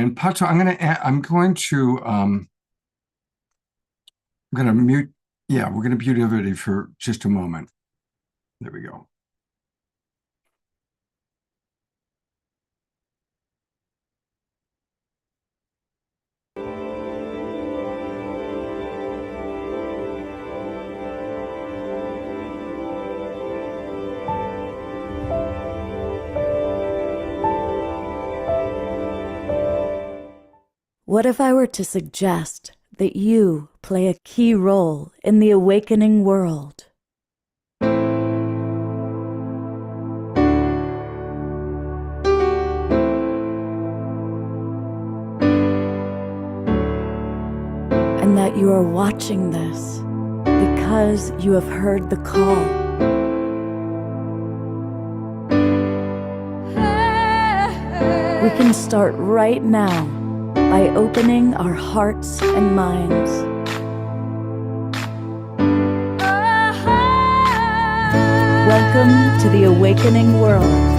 And Pato, I'm going to mute. Yeah, we're going to mute everybody for just a moment. There we go. What if I were to suggest that you play a key role in the awakening world? And that you are watching this because you have heard the call. We can start right now by opening our hearts and minds. Welcome to the awakening world.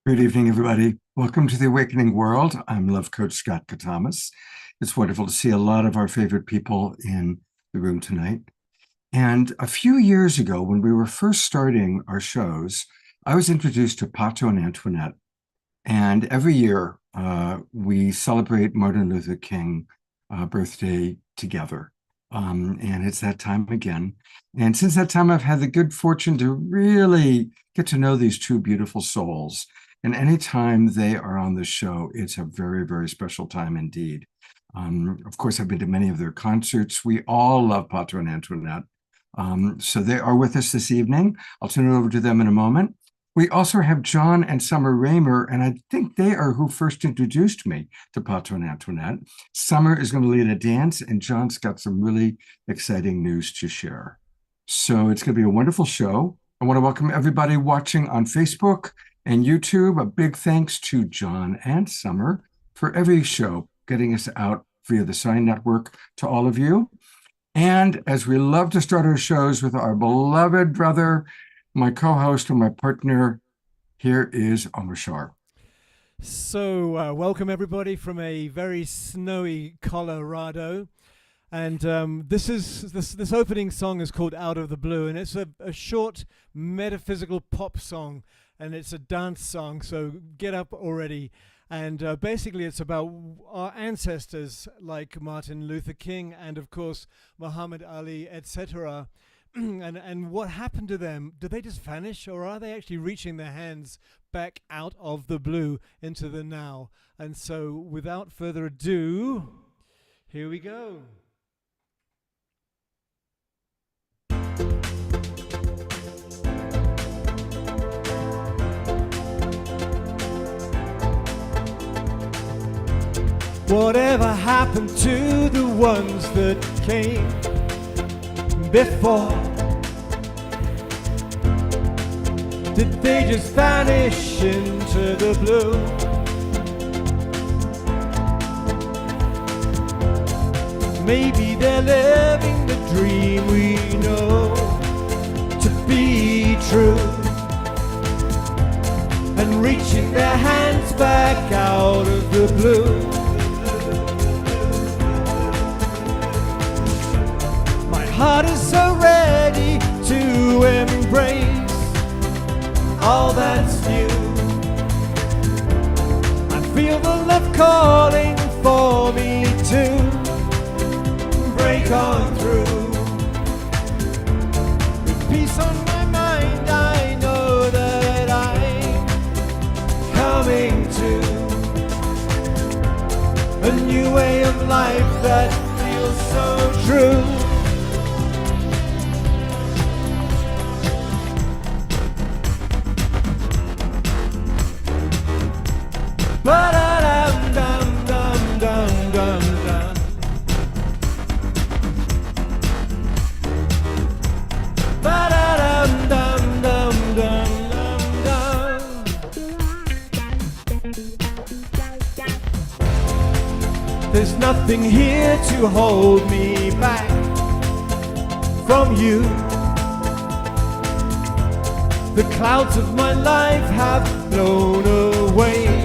Good evening, everybody. Welcome to the Awakening World. I'm Love Coach Scott Katamas. It's wonderful to see a lot of our favorite people in the room tonight. And a few years ago, when we were first starting our shows, I was introduced to Pato and Antoinette. And every year, we celebrate Martin Luther King birthday together. And it's that time again. And since that time, I've had the good fortune to really get to know these two beautiful souls. And anytime they are on the show, it's a very, very special time indeed. Of course, I've been to many of their concerts. We all love Pato and Antoinette. So they are with us this evening. I'll turn it over to them in a moment. We also have John and Summer Raymer, and I think they are who first introduced me to Pato and Antoinette. Summer is going to lead a dance, and John's got some really exciting news to share. So it's going to be a wonderful show. I want to welcome everybody watching on Facebook and YouTube. A big thanks to John and Summer for every show, getting us out via the Sign Network to all of you. And as we love to start our shows with our beloved brother, my co-host and my partner, here is Omar Shar. So welcome everybody from a very snowy Colorado. And this opening song is called Out of the Blue, and it's a short metaphysical pop song, and it's a dance song, so get up already. And basically it's about our ancestors like Martin Luther King and of course Muhammad Ali, etc. and what happened to them? Did they just vanish, or are they actually reaching their hands back out of the blue into the now? And so without further ado, here we go. Whatever happened to the ones that came before? Did they just vanish into the blue? Maybe they're living the dream we know to be true, and reaching their hands back out of the blue. Heart is so ready to embrace all that's new. I feel the love calling for me to break on through. With peace on my mind, I know that I'm coming to a new way of life that feels so true. Ba-da-dum-dum-dum-dum-dum. Ba-da-dum-dum-dum-dum-dum. There's nothing here to hold me back from you. The clouds of my life have blown away.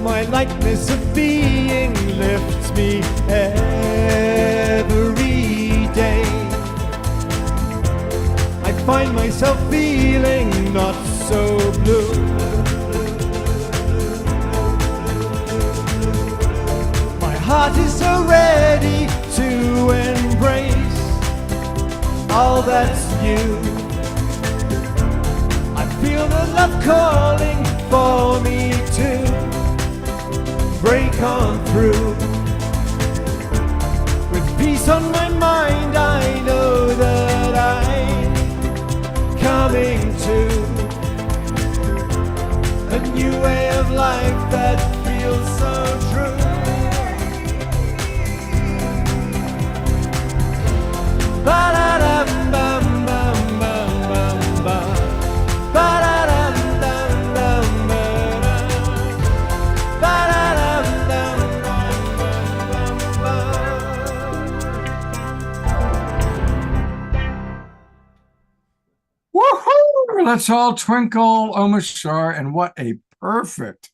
My lightness of being lifts me every day. I find myself feeling not so blue. My heart is so ready to embrace all that's new. I feel the love calling for me to break on through. With peace on my mind, I know that I'm coming to a new way of life that feels so true. Ba-da-dum-bum-bum-bum-bum. Woohoo! Let's all twinkle, Omashar, and what a perfect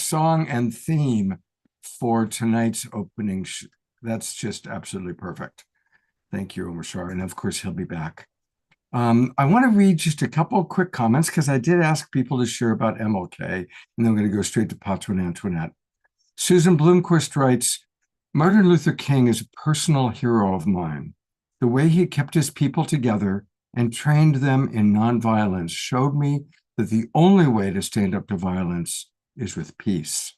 song and theme for tonight's opening. That's just absolutely perfect. Thank you, Omashar, and of course he'll be back. I want to read just a couple of quick comments because I did ask people to share about MLK, and then I'm going to go straight to Pato and Antoinette. Susan Bloomquist writes, Martin Luther King is a personal hero of mine. The way he kept his people together and trained them in nonviolence showed me that the only way to stand up to violence is with peace.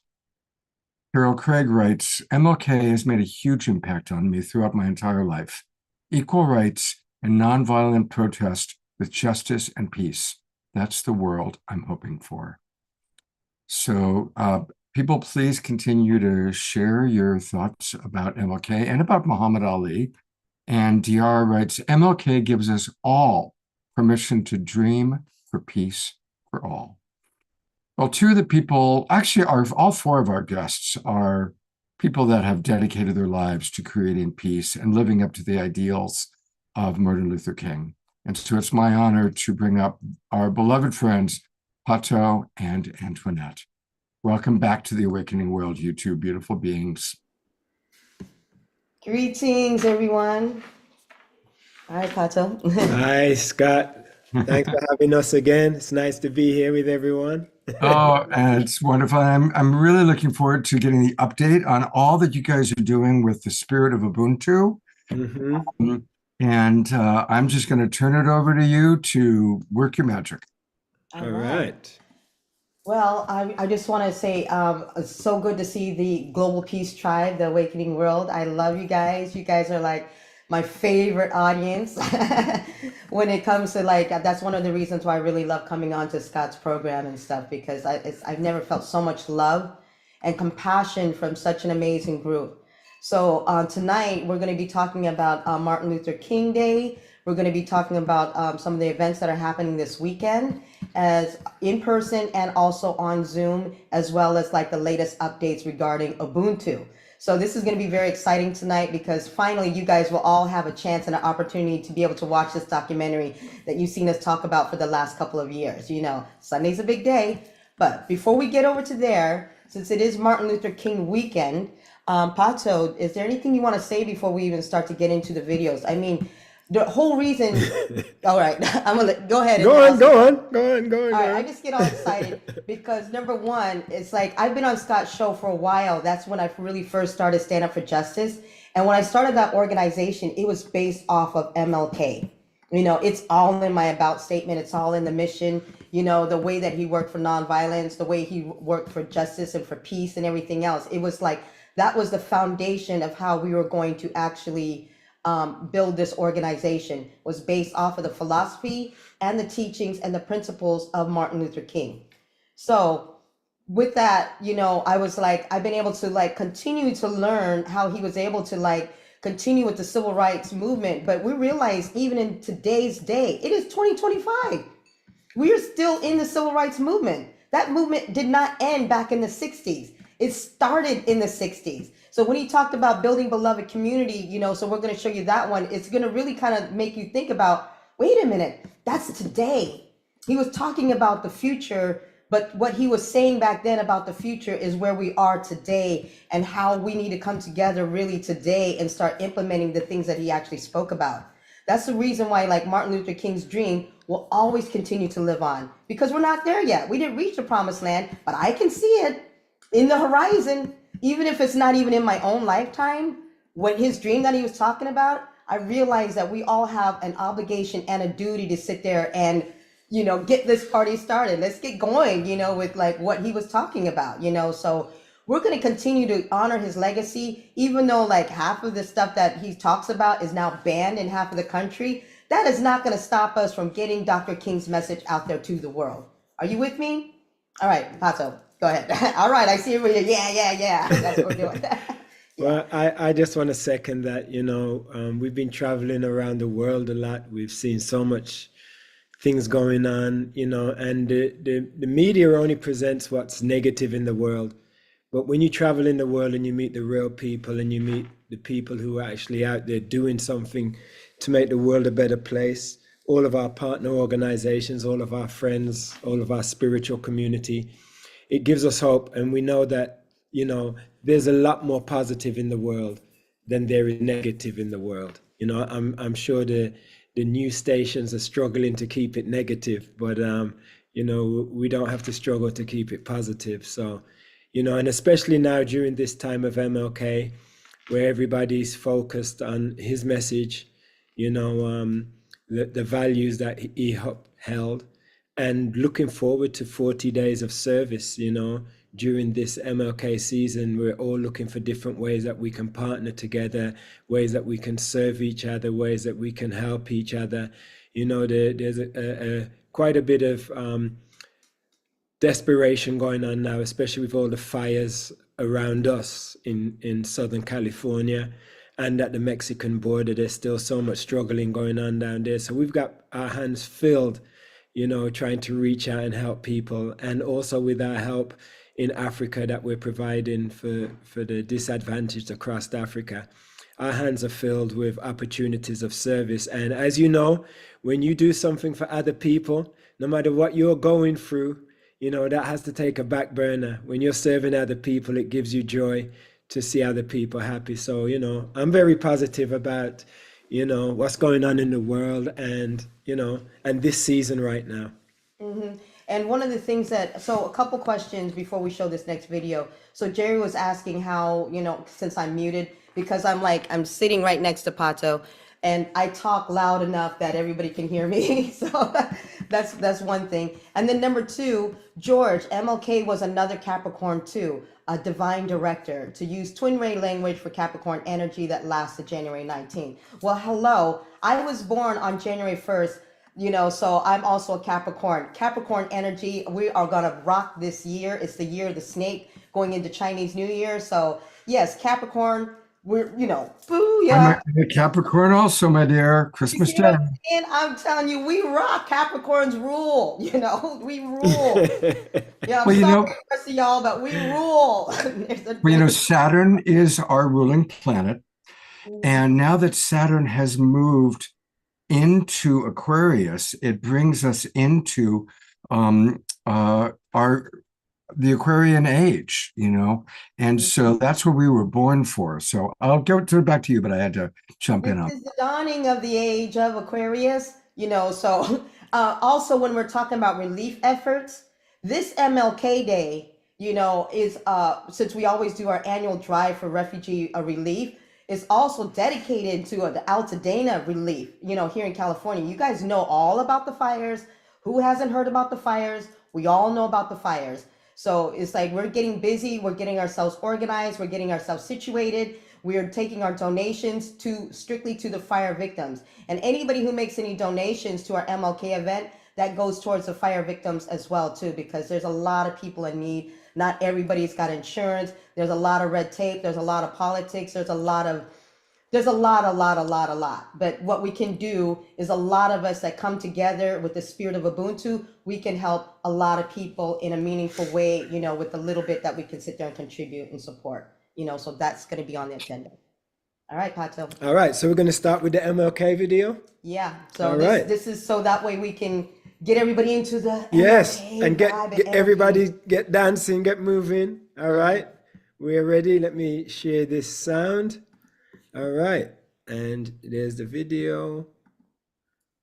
Carol Craig writes, MLK has made a huge impact on me throughout my entire life. Equal rights and nonviolent protest with justice and peace. That's the world I'm hoping for. So people, please continue to share your thoughts about MLK and about Muhammad Ali. And DR writes, MLK gives us all permission to dream for peace for all. Well, two of the people, actually, all four of our guests are people that have dedicated their lives to creating peace and living up to the ideals of Martin Luther King. And so it's my honor to bring up our beloved friends, Pato and Antoinette. Welcome back to the Awakening World, you two beautiful beings. Greetings, everyone. Hi, Pato. Hi, Scott. Thanks for having us again. It's nice to be here with everyone. Oh, and it's wonderful. I'm really looking forward to getting the update on all that you guys are doing with the spirit of Ubuntu. Mm-hmm. And I'm just going to turn it over to you to work your magic. All right. Well, I just want to say it's so good to see the Global Peace Tribe, the Awakening World. I love you guys. You guys are like my favorite audience when it comes to that's one of the reasons why I really love coming on to Scott's program and stuff, because I've never felt so much love and compassion from such an amazing group. So tonight we're going to be talking about Martin Luther King Day. We're going to be talking about some of the events that are happening this weekend, as in person and also on Zoom, as well as like the latest updates regarding Ubuntu. So this is going to be very exciting tonight, because finally you guys will all have a chance and an opportunity to be able to watch this documentary that you've seen us talk about for the last couple of years. You know, Sunday's a big day. But before we get over to there, since it is Martin Luther King weekend, Pato, is there anything you want to say before we even start to get into the videos? I mean, The whole reason, all right, I'm gonna go ahead and Go on, ask. go on, go on, go on, All right, go I on. just get all excited because number one, it's like I've been on Scott's show for a while. That's when I really first started Stand Up for Justice. And when I started that organization, it was based off of MLK. You know, it's all in my about statement, it's all in the mission, you know, the way that he worked for nonviolence, the way he worked for justice and for peace and everything else. It was like that was the foundation of how we were going to actually build this organization, was based off of the philosophy and the teachings and the principles of Martin Luther King. So with that, you know, I was like, I've been able to like continue to learn how he was able to like continue with the civil rights movement. But we realize even in today's day, it is 2025. We are still in the civil rights movement. That movement did not end back in the 60s. It started in the 60s. So when he talked about building beloved community, you know, so we're going to show you that one. It's going to really kind of make you think about, wait a minute, that's today. He was talking about the future, but what he was saying back then about the future is where we are today and how we need to come together really today and start implementing the things that he actually spoke about. That's the reason why like Martin Luther King's dream will always continue to live on, because we're not there yet. We didn't reach the promised land, but I can see it in the horizon, even if it's not even in my own lifetime. When his dream that he was talking about, I realized that we all have an obligation and a duty to sit there and, you know, get this party started. Let's get going, you know, with like what he was talking about, you know. So we're going to continue to honor his legacy, even though like half of the stuff that he talks about is now banned in half of the country. That is not going to stop us from getting Dr. King's message out there to the world. Are you with me? All right, Pato, go ahead. All right, I see everybody. Yeah. That's what we're doing. Well, I just want to second that. You know, we've been traveling around the world a lot. We've seen so much things going on, you know, and the media only presents what's negative in the world. But when you travel in the world and you meet the real people and you meet the people who are actually out there doing something to make the world a better place, all of our partner organizations, all of our friends, all of our spiritual community, it gives us hope. And we know that, you know, there's a lot more positive in the world than there is negative in the world. You know, I'm sure the news stations are struggling to keep it negative, but you know, we don't have to struggle to keep it positive. So, you know, and especially now during this time of MLK, where everybody's focused on his message, you know, the values that he upheld, and looking forward to 40 days of service, you know, during this MLK season. We're all looking for different ways that we can partner together, ways that we can serve each other, ways that we can help each other. You know, there's quite a bit of desperation going on now, especially with all the fires around us in Southern California and at the Mexican border. There's still so much struggling going on down there. So we've got our hands filled, you know, trying to reach out and help people. And also with our help in Africa that we're providing for the disadvantaged across Africa, our hands are filled with opportunities of service. And as you know, when you do something for other people, no matter what you're going through, you know, that has to take a back burner. When you're serving other people, it gives you joy to see other people happy. So, you know, I'm very positive about, you know, what's going on in the world and, you know, and this season right now. Mm-hmm. And one of the things so a couple questions before we show this next video. So Jerry was asking how, you know, since I'm muted, because I'm sitting right next to Pato and I talk loud enough that everybody can hear me. So that's one thing. And then number two, George, MLK was another Capricorn too, a divine director, to use twin ray language for Capricorn energy that lasted January 19th. Well, hello, I was born on January 1st, you know, so I'm also a Capricorn. Capricorn energy, we are gonna rock this year. It's the year of the snake going into Chinese New Year. So yes, Capricorn, we're, you know, booyah. I'm a Capricorn also, my dear. You Christmas see what Day. I'm saying? I'm telling you, we rock. Capricorns rule, you know, we rule. Yeah, I'm Well, you sorry know, for the rest of y'all, but we rule. well, you know, Saturn is our ruling planet. And now that Saturn has moved into Aquarius, it brings us into our the Aquarian age, and so that's what we were born for. So I'll turn it back to you, but I had to jump in on. This is the dawning of the age of Aquarius, so also when we're talking about relief efforts, this MLK Day, is since we always do our annual drive for refugee relief, is also dedicated to the Altadena relief, here in California. You guys know all about the fires. Who hasn't heard about the fires? We all know about the fires. So it's like we're getting busy, we're getting ourselves organized, we're getting ourselves situated. We're taking our donations strictly to the fire victims. And anybody who makes any donations to our MLK event, that goes towards the fire victims as well too, because there's a lot of people in need. Not everybody's got insurance. There's a lot of red tape. There's a lot of politics. There's a lot. But what we can do is a lot of us that come together with the spirit of Ubuntu, we can help a lot of people in a meaningful way, with the little bit that we can sit there and contribute and support, so that's going to be on the agenda. All right, Pato. All right, so we're going to start with the MLK video. Yeah. So All this, right. this is so that way we can get everybody into the Yes, MLK and vibe get energy. everybody get dancing, get moving. All right, we're ready. Let me share this sound. All right, and there's the video.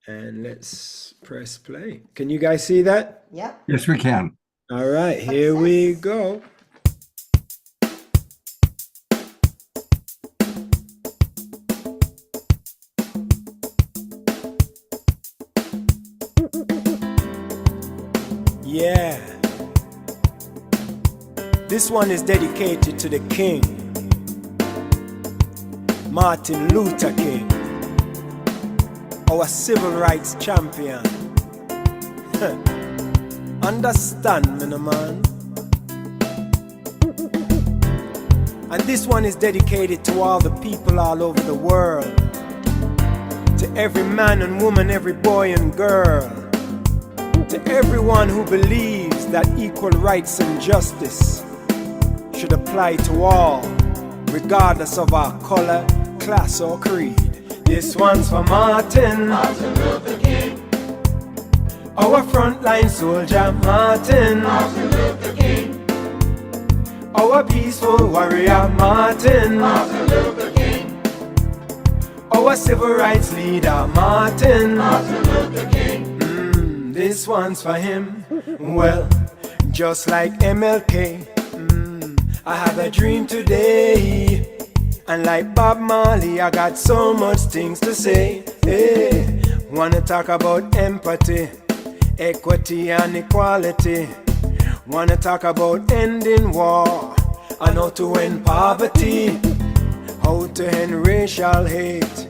And let's press play. Can you guys see that? Yep. Yes, we can. All right, here we go. Yeah. This one is dedicated to the King, Martin Luther King, our civil rights champion. Understand me, no man. And this one is dedicated to all the people all over the world, to every man and woman, every boy and girl, to everyone who believes that equal rights and justice should apply to all, regardless of our color, class, or creed. This one's for Martin Luther King, our frontline soldier, Martin Luther King, our peaceful warrior, Martin Luther King, our civil rights leader, Martin Luther King. This one's for him. Well, just like MLK, I have a dream today. And like Bob Marley, I got so much things to say. Hey, wanna talk about empathy, equity and equality. Wanna talk about ending war and how to end poverty, how to end racial hate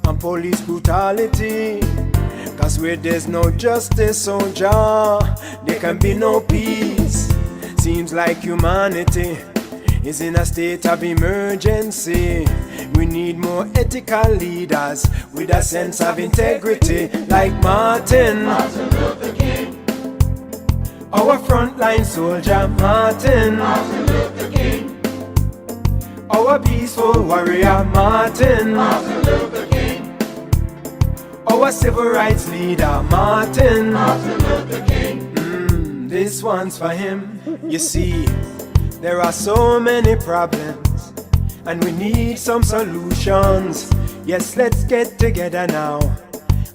and police brutality. Cause where there's no justice, oh Jah, there can be no peace. Seems like humanity is in a state of emergency. We need more ethical leaders with a sense of integrity, like Martin Luther King, our frontline soldier, Martin Luther King, our peaceful warrior, Martin Luther King, our civil rights leader, Martin Luther King. This one's for him. You see, there are so many problems, and we need some solutions. Yes, let's get together now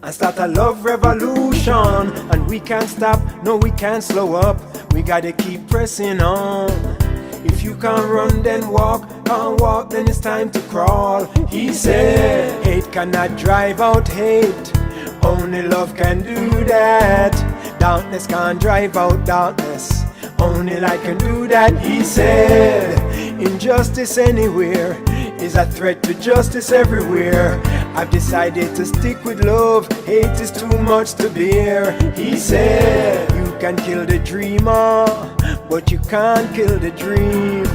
and start a love revolution. And we can't stop, no, we can't slow up. We gotta keep pressing on. If you can't run, then walk. Can't walk, then it's time to crawl. He said, hate cannot drive out hate. Only love can do that. Darkness can't drive out darkness. Only light can do that, he said. Injustice anywhere is a threat to justice everywhere. I've decided to stick with love. Hate is too much to bear. He said, you can kill the dreamer, but you can't kill the dream.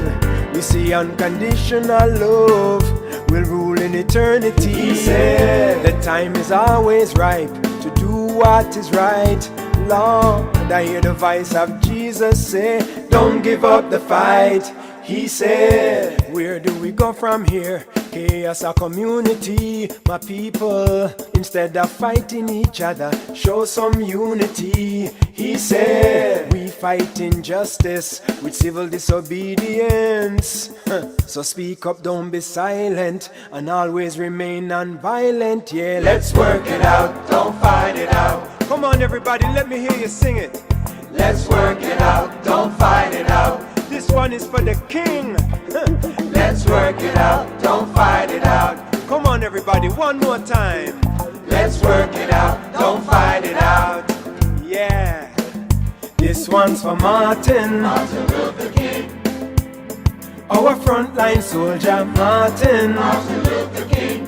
We see unconditional love will rule in eternity. He said, the time is always ripe to do what is right. Lord, I hear the voice of Jesus say, don't give up the fight. He said, where do we go from here? Hey, as a community, my people, instead of fighting each other, show some unity. He said, we fight injustice with civil disobedience. So speak up, don't be silent, and always remain non-violent. Yeah, let's work it out, don't fight it out. Come on, everybody, let me hear you sing it. Let's work it out, don't fight it out. This one is for the king. Let's work it out, don't fight it out. Come on, everybody, one more time. Let's work it out, don't fight it out. Yeah. This one's for Martin. Martin Luther King. Our frontline soldier, Martin. Martin Luther King.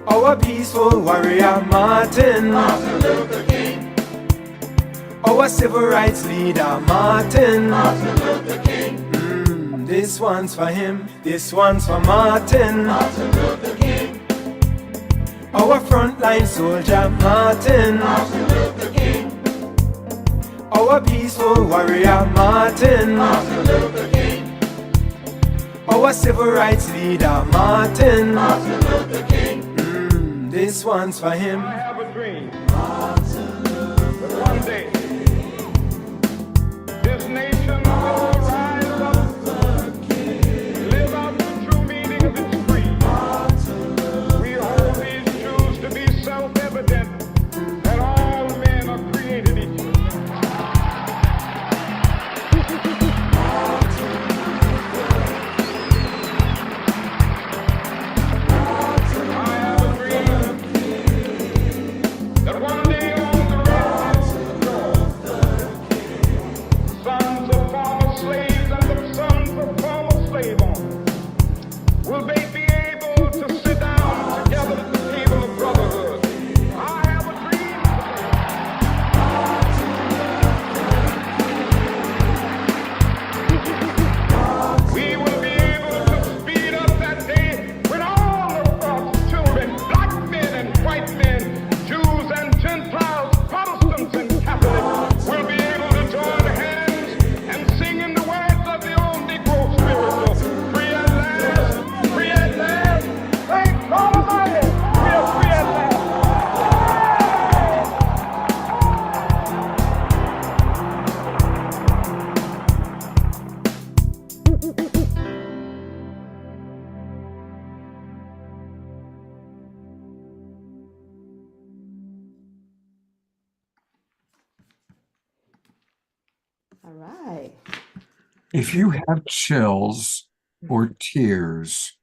Our peaceful warrior, Martin. Martin Luther King. Our civil rights leader, Martin. Martin Luther King. This one's for him. This one's for Martin. Martin Luther King. Our frontline soldier, Martin. Martin Luther King. Our peaceful warrior, Martin. Martin Luther King. Our civil rights leader, Martin. Martin Luther King. This one's for him. I have a dream that one day this nation will rise up, live out the true meaning of its creed. We hold these truths to be self-evident, that all men are created equal. I have a dream that one day on the sons of former slaves and the sons of former slave owners will they be able to sit down together at the table of brotherhood. I have a dream. We will be able to speed up that day when all of God's children, black men and white men, Jews and Gentiles, Protestants and Catholics, will be able to join hands and sing in the words of the old Negro spiritual. Free at last, free at last. Thank God Almighty, we are free at last. All right. If you have chills or tears,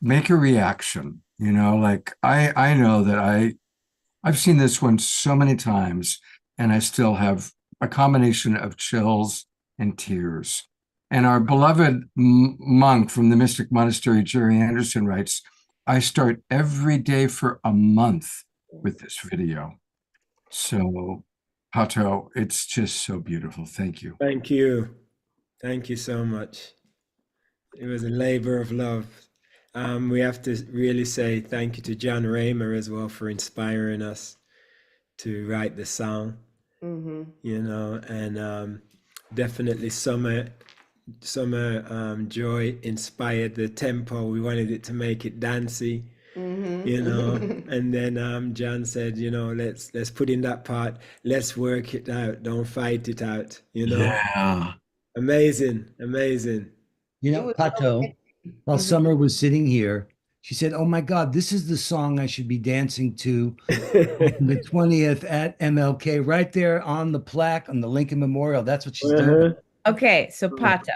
make a reaction. You know, like I know that I've seen this one so many times, and I still have a combination of chills and tears. And our beloved monk from the Mystic Monastery, Jerry Anderson, writes, I start every day for a month with this video. So, Pato, it's just so beautiful. Thank you. Thank you. Thank you so much. It was a labor of love. We have to really say thank you to John Raymer as well for inspiring us to write the song. You know, and definitely Summer Joy inspired the tempo. We wanted it to make it dancey. You know, and then John said, you know, let's put in that part, let's work it out, don't fight it out, you know. Yeah. Amazing. You know, Pato, while Summer was sitting here, she said, oh my God, this is the song I should be dancing to on the 20th at MLK, right there on the plaque on the Lincoln Memorial. That's what she's doing. Okay, so Pato,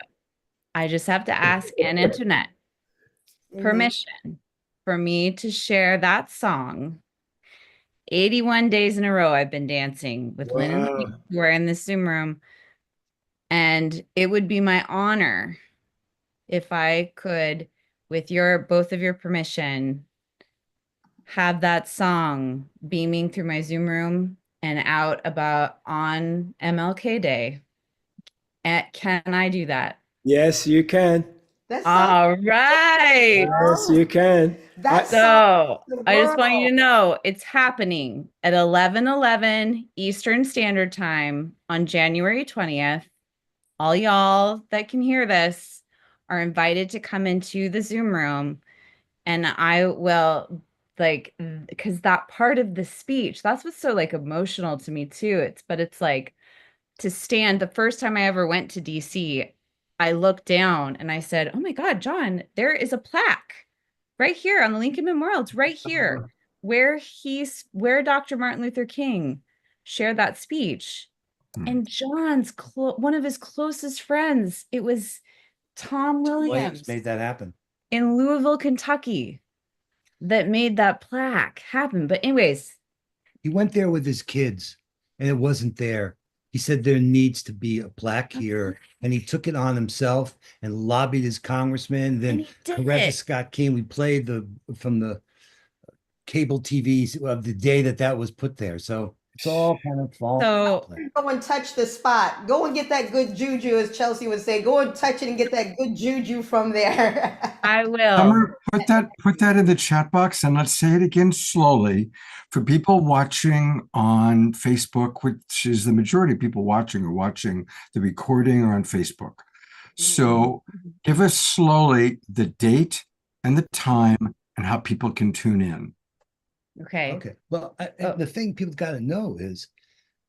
I just have to ask Ann Antoinette permission for me to share that song. 81 days in a row I've been dancing with Lynn and Lee, who are in the Zoom room. And it would be my honor if I could, with both of your permission, have that song beaming through my Zoom room and out about on MLK Day. Can I do that? Yes, you can. All right. Yes, you can. So I just want you to know it's happening at 11:11 Eastern Standard Time on January 20th. All y'all that can hear this are invited to come into the Zoom room And I will like, because that part of the speech, that's what's so like emotional to me too. It's like to stand the first time I ever went to DC, I looked down and I said, "Oh my God, John, there is a plaque right here on the Lincoln Memorial. It's right here where Dr. Martin Luther King shared that speech." Hmm. And John's one of his closest friends, it was Tom Williams made that happen. in Louisville, Kentucky, that made that plaque happen. But anyways, He went there with his kids and it wasn't there. He said there needs to be a plaque here. And he took it on himself and lobbied his congressman. and Then he did Coretta it. Scott King, we played from the cable TVs of the day that was put there. So it's all kind of falling So- into place. Go and touch the spot. Go and get that good juju, as Chelsea would say. Go and touch it and get that good juju from there. I will. Summer, put that in the chat box and let's say it again slowly for people watching on Facebook, which is the majority of people watching are watching the recording or on Facebook. So give us slowly the date and the time and how people can tune in. Okay. Okay. Well, Oh. the thing people got to know is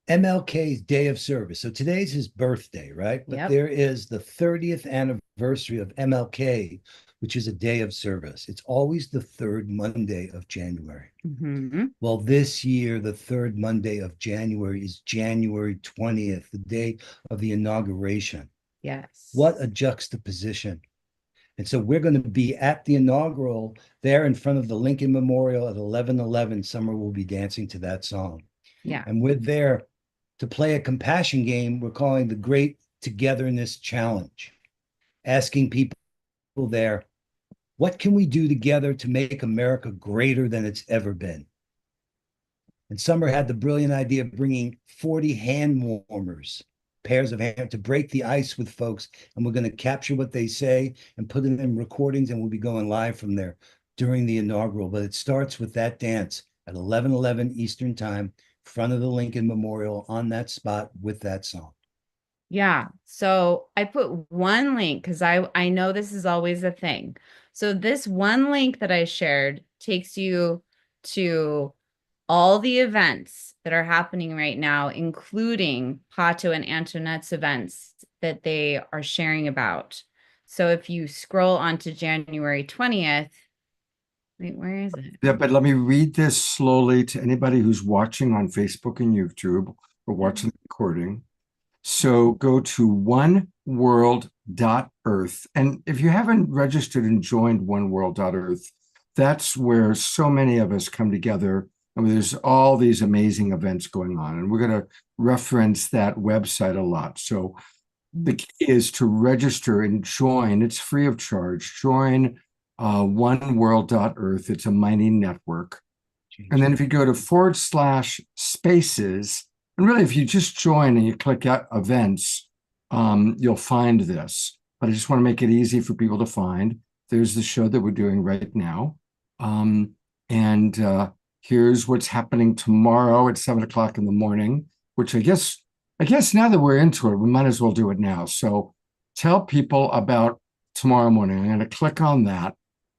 MLK's Day of Service. So today's his birthday, right? But Yep. there is the 30th anniversary of MLK, which is a day of service. It's always the third Monday of January. Mhm. Well, this year, the third Monday of January is January 20th, the day of the inauguration. Yes. What a juxtaposition. And so we're going to be at the inaugural there in front of the Lincoln Memorial at 11:11. Summer will be dancing to that song. Yeah. And we're there to play a compassion game we're calling the Great Togetherness Challenge, asking people there, what can we do together to make America greater than it's ever been? And Summer had the brilliant idea of bringing 40 hand warmers, pairs of hands, to break the ice with folks. And we're going to capture what they say and put it in recordings, and we'll be going live from there during the inaugural. But it starts with that dance at 11:11 Eastern Time, front of the Lincoln Memorial, on that spot with that song. Yeah. So I put one link because I know this is always a thing. So this one link that I shared takes you to all the events that are happening right now, including Pato and Antoinette's events that they are sharing about. So if you scroll onto January 20th, wait, where is it? Yeah, but let me read this slowly to anybody who's watching on Facebook and YouTube or watching the recording. So go to oneworld.earth. And if you haven't registered and joined oneworld.earth, that's where so many of us come together. I mean, there's all these amazing events going on, and we're going to reference that website a lot. So the key is to register and join. It's free of charge. Join oneworld.earth. It's a mining network. And then if you go to /spaces, and really if you just join and you click out events, you'll find this. But I just want to make it easy for people to find. There's the show that we're doing right now. Here's what's happening tomorrow at 7:00 in the morning, which I guess now that we're into it, we might as well do it now. So tell people about tomorrow morning. I'm going to click on that.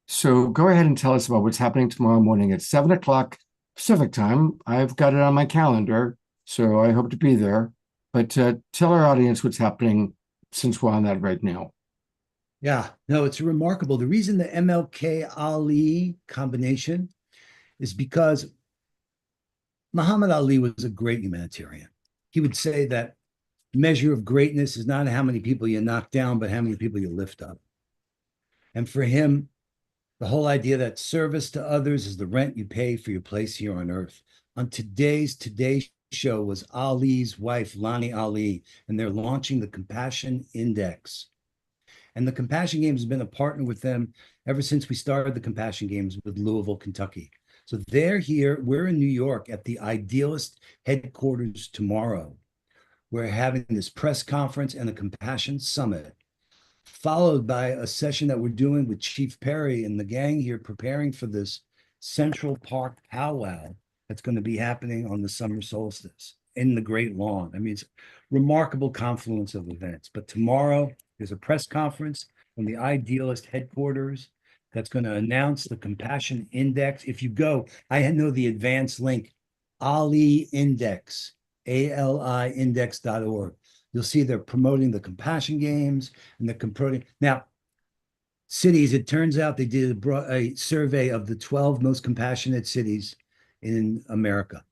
So go ahead and tell us about what's happening tomorrow morning at 7:00 Pacific time. I've got it on my calendar, so I hope to be there. But tell our audience what's happening since we're on that right now. Yeah, no, it's remarkable. The reason the MLK Ali combination is because Muhammad Ali was a great humanitarian. He would say that measure of greatness is not how many people you knock down, but how many people you lift up. And for him, the whole idea that service to others is the rent you pay for your place here on earth. On today's Today Show was Ali's wife, Lani Ali, and they're launching the Compassion Index. And the Compassion Games has been a partner with them ever since we started the Compassion Games with Louisville, Kentucky. So they're here. We're in New York at the Idealist headquarters tomorrow. We're having this press conference and a Compassion Summit, followed by a session that we're doing with Chief Perry and the gang here, preparing for this Central Park powwow that's going to be happening on the summer solstice in the Great Lawn. I mean, it's a remarkable confluence of events. But tomorrow there's a press conference from the Idealist headquarters. that's going to announce the Compassion Index. If you go, I know the advanced link, Ali Index, ALI index.org. You'll see they're promoting the Compassion Games and they're promoting. Now, cities, it turns out they did a survey of the 12 most compassionate cities in America.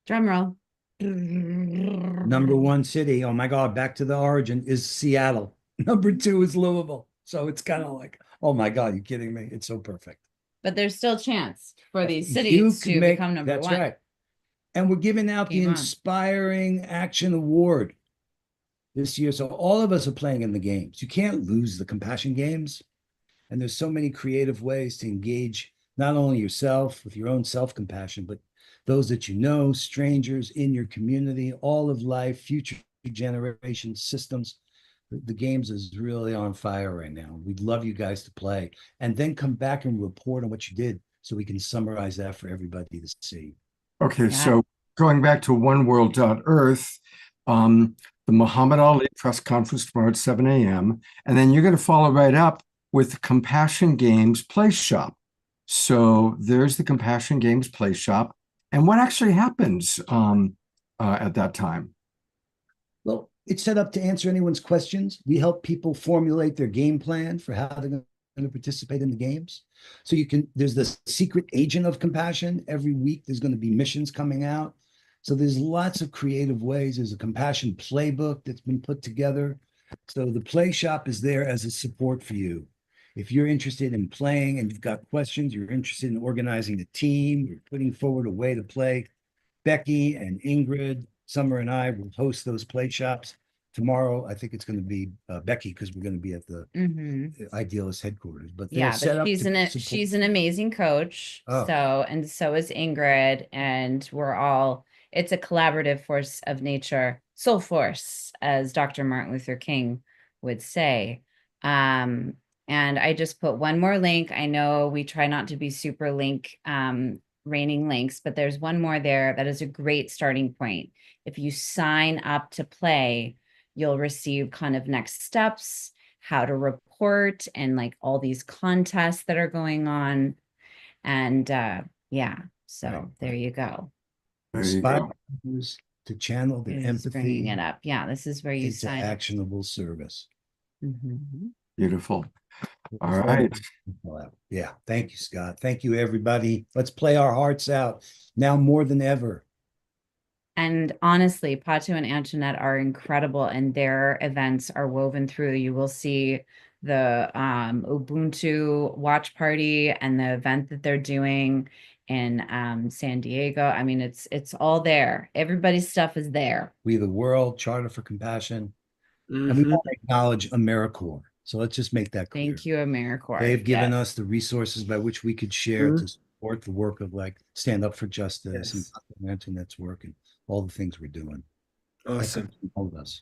Drum roll. Number one city, oh my God, back to the origin, is Seattle. Number two is Louisville. So it's kind of like, oh my God, you kidding me? It's so perfect. But there's still chance for these You cities can to make- become number that's one. right. And we're giving out the Game on. Inspiring Action Award this year. So all of us are playing in the games. You can't lose the Compassion Games. And there's so many creative ways to engage not only yourself with your own self-compassion, but those that you know, strangers in your community, all of life, future generation systems. The games is really on fire right now. We'd love you guys to play and then come back and report on what you did so we can summarize that for everybody to see. Okay, Yeah. so going back to oneworld.earth, the Muhammad Ali press conference tomorrow at 7 a.m. And then you're going to follow right up with the Compassion Games Play Shop. So there's the Compassion Games Play Shop. And what actually happens at that time? Well, it's set up to answer anyone's questions. We help people formulate their game plan for how they're going to participate in the games. So there's the secret agent of compassion. Every week there's going to be missions coming out. So there's lots of creative ways. There's a compassion playbook that's been put together. So the Play Shop is there as a support for you. If you're interested in playing and you've got questions, you're interested in organizing a team, you're putting forward a way to play, Becky and Ingrid, Summer and I will host those play shops. Tomorrow, I think it's going to be Becky because we're going to be at the Idealist headquarters. But they're Yeah, set but up she's to she's support- an amazing coach. Oh. And so is Ingrid, and it's a collaborative force of nature, soul force, as Dr. Martin Luther King would say. And I just put one more link. I know we try not to be super raining links, but there's one more there that is a great starting point. If you sign up to play, you'll receive kind of next steps, how to report, and like all these contests that are going on. And yeah, so Right. there you go. There you Inspire go. others to channel their Just bringing empathy it up. Yeah, this is where you into sign up. actionable service. Mhm. Beautiful. All right. Yeah. Thank you, Scott. Thank you, everybody. Let's play our hearts out now more than ever. And honestly, Pato and Antoinette are incredible, and their events are woven through. You will see the Ubuntu watch party and the event that they're doing in San Diego. I mean, it's all there. Everybody's stuff is there. We the World, Charter for Compassion, and we Mhm. want to acknowledge AmeriCorps. So let's just make that clear. Thank you, AmeriCorps. They've given Yes. us the resources by which we could share Mhm. to support the work of like Stand Up for Justice Yes. and Antoinette's work and all the things we're doing. Awesome. All of us.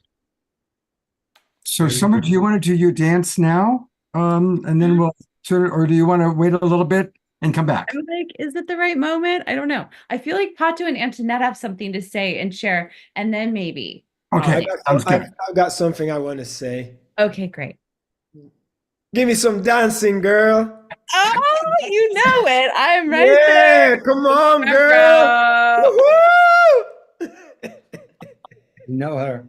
So Summer, do you want to do your dance now? And then we'll or do you want to wait a little bit and come back? I'm like, is it the right moment? I don't know. I feel like Pato and Antoinette have something to say and share, and then maybe. Okay, sounds good. I've got something I want to say. Okay, great. Give me some dancing, girl. Oh, you know it. I'm right Yeah, there. come on, girl. Woohoo! You know her.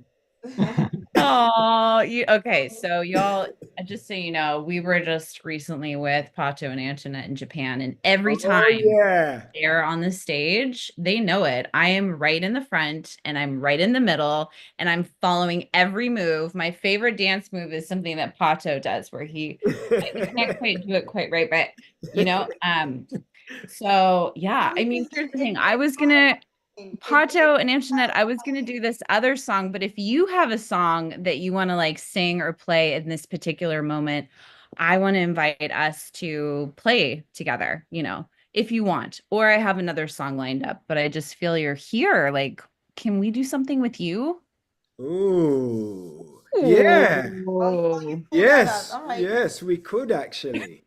Oh, okay. So y'all, just so you know, we were just recently with Pato and Antoinette in Japan, and every time yeah. they're on the stage, they know it. I am right in the front and I'm right in the middle and I'm following every move. My favorite dance move is something that Pato does where he I can't quite do it quite right, but so yeah, I mean, here's the thing. Pato and Antoinette, I was gonna do this other song, but if you have a song that you want to like sing or play in this particular moment, I want to invite us to play together, if you want. Or I have another song lined up, but I just feel you're here. Like, can we do something with you? Ooh. Yeah. Ooh. Yes. All right. Yes, we could actually.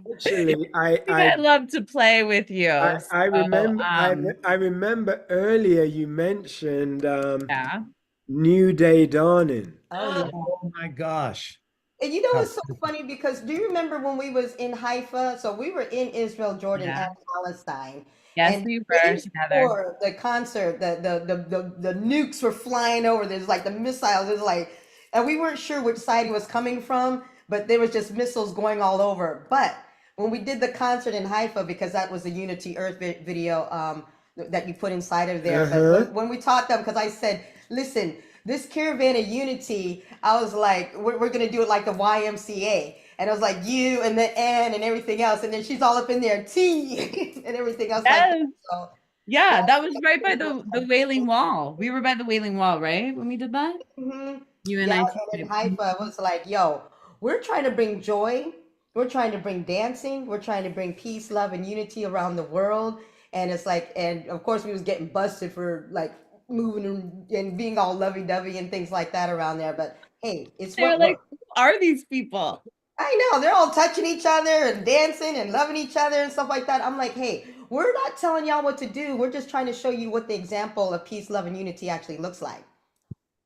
Actually, I'd love to play with you. I remember I remember earlier you mentioned Yeah. New Day Dawning. Oh, Oh my gosh. And you know what's so funny? Because do you remember when we was in Haifa? So we were in Israel, Jordan, Yeah. and Palestine. Yes, And we the were day together. before the concert, the nukes were flying over. There's like the missiles. There's like, and we weren't sure which side it was coming from, but there was just missiles going all over. But when we did the concert in Haifa, because that was the Unity Earth video that you put inside of there. But when we taught them, because I said, listen, this caravan of unity, I was like, we're gonna do it like the YMCA. And I was like, you and the N and everything else. And then she's all up in there, T and everything else. Like Yes. that. So, Yeah, that was right by the Wailing Wall. We were by the Wailing Wall, right? When we did that? You and yeah, I. and in Haifa, it was like, yo, we're trying to bring joy. We're trying to bring dancing. We're trying to bring peace, love, and unity around the world. And it's like, and of course, we was getting busted for like moving and being all lovey-dovey and things like that around there. But hey, it's They're what like, who are these people? I know. They're all touching each other and dancing and loving each other and stuff like that. I'm like, hey, we're not telling y'all what to do. We're just trying to show you what the example of peace, love, and unity actually looks like.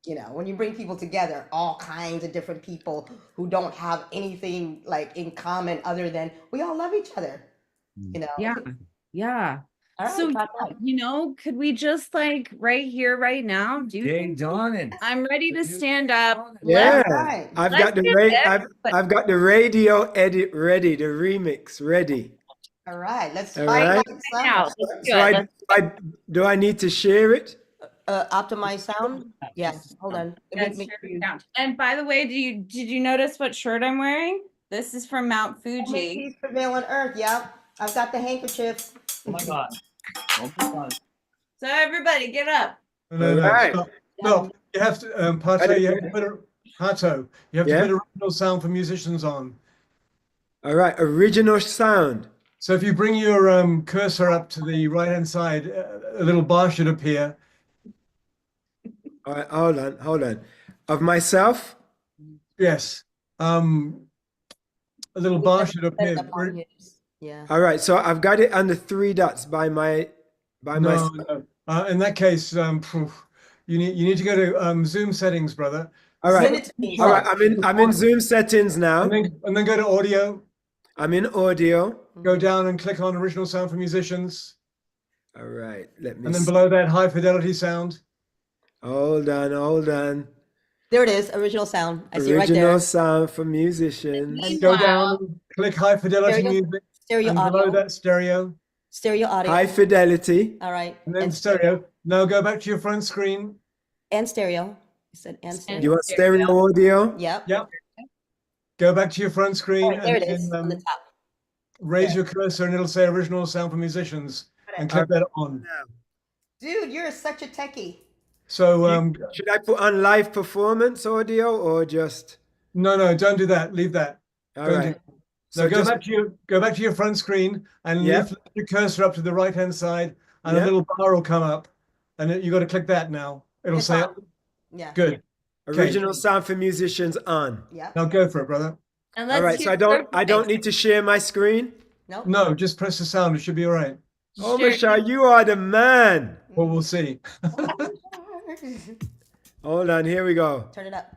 You know, when you bring people together, all kinds of different people who don't have anything like in common other than we all love each other. You know? Yeah. Yeah. All right, So, Tata. could we just like right here, right now, do Day dawning. I'm ready to stand up. Yeah, Right. I've Let's got the do this. I've got the radio edit ready, the remix ready. All right, let's All find right. out Now, sound. let's do So it. do I need to share it? Optimize sound. Yes. Hold on. Let Let's me make share sure it you- down. And by the way, did you notice what shirt I'm wearing? This is from Mount Make Fuji. peace prevail on earth. Yep. I've got the handkerchief. Oh my God. Oh my God. So everybody get up. No, Alright. stop. You have to, Pato, you have to put Pato, you have to Yeah? put original sound for musicians on. All right, original sound. So if you bring your cursor up to the right-hand side, a little bar should appear. All right, hold on. Of myself? Yes. A little bar should appear. Yeah. All right, so I've got it under 3 dots by my No, no. In that case, you need to go to Zoom settings, brother. All Send right. it to me. All right, I'm in Zoom settings now. And then go to audio, I'm in audio. go down and click on original sound for musicians. All right, let me And then see. below that, high fidelity sound. Hold on. There it is. Original sound. I see it right Original there. sound for musicians. And Go Wow. down, and click high fidelity Stereo- music. Stereo And below audio. that, stereo. Stereo audio. High fidelity. All right. And then stereo. Now go back to your front screen. And stereo. You said and stereo. You want stereo audio? Yep. Yep. Go back to your front All screen right, there it and is then on the top. raise your cursor and it'll say original sound for musicians and click that on. Dude, you're such a techie. So Should I put on live performance audio or just? no, don't do that. Leave that. All Don't right. do So So go just, back to your front screen and Yeah. lift your cursor up to the right hand side and Yeah. a little bar will come up and you got to click that now. It'll It's say on. Yeah. good. original sound for musicians on. Yep. Now go for it, brother. And All let's right, so I don't need to share my screen. Nope. No, just press the sound. It should be all right. Oh, Michelle, you are the man. Well, we'll see. Hold on, here we go. Turn it up.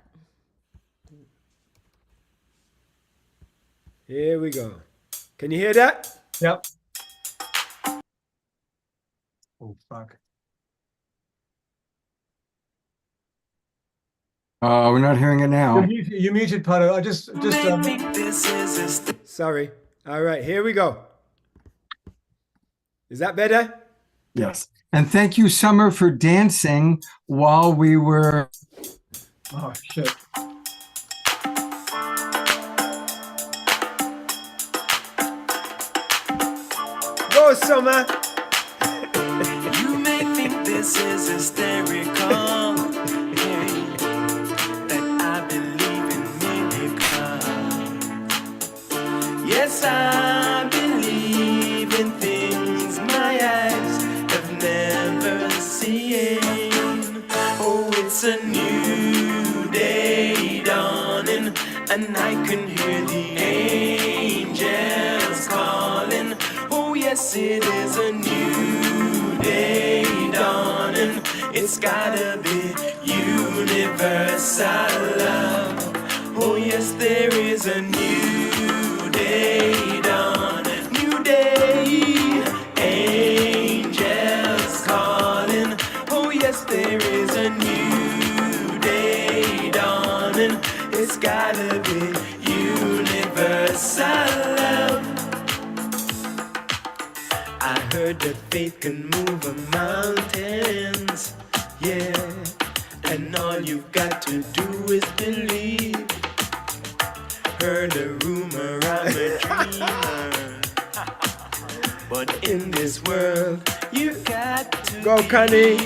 Here we go. Can you hear that? Yep. Oh, fuck. We're not hearing it now. You muted, Pato. I just Sorry. All right, here we go. Is that better? Yes. And thank you, Summer, for dancing while we were. oh shit. Go, Summer. You may think this is hysterical, that I believe in miracles. Yes, I believe in things my eyes have never seen. Oh, it's a new day dawning, and I can hear the angels calling. Oh, yes, it is a new day dawning. It's gotta be universal love. Oh, yes, there there is a new day dawning. New day, angels calling. Oh yes, there is a new day dawning. It's gotta be universal love. I heard that faith can move mountains, yeah. And all you've got to do is believe. Heard a rumor I'm a dreamer, but in this world you got to Go, Connie.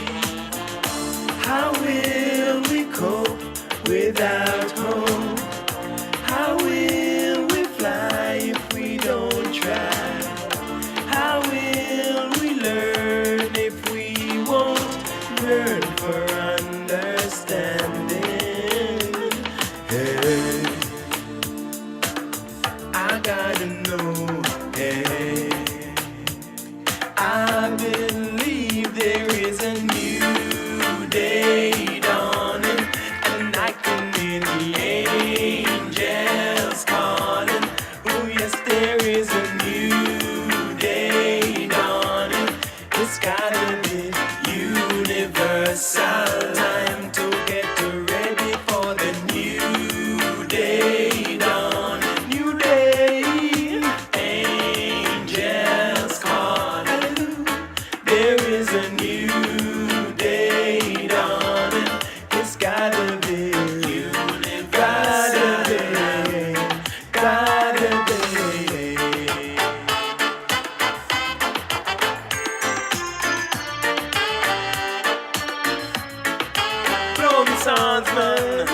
How will we cope without hope? How will we fly if we don't try? How will we learn if we won't learn for understanding? Hey, I gotta know, hey, I believe there is a new day dawning, and I can hear the angels calling. Oh yes, there is a new day dawning. It's gotta be universal. Time to get ready for the new day dawning. New day, angels calling. There is a new day dawning. It's gotta be universal. Gotta be. Blow me songs, man.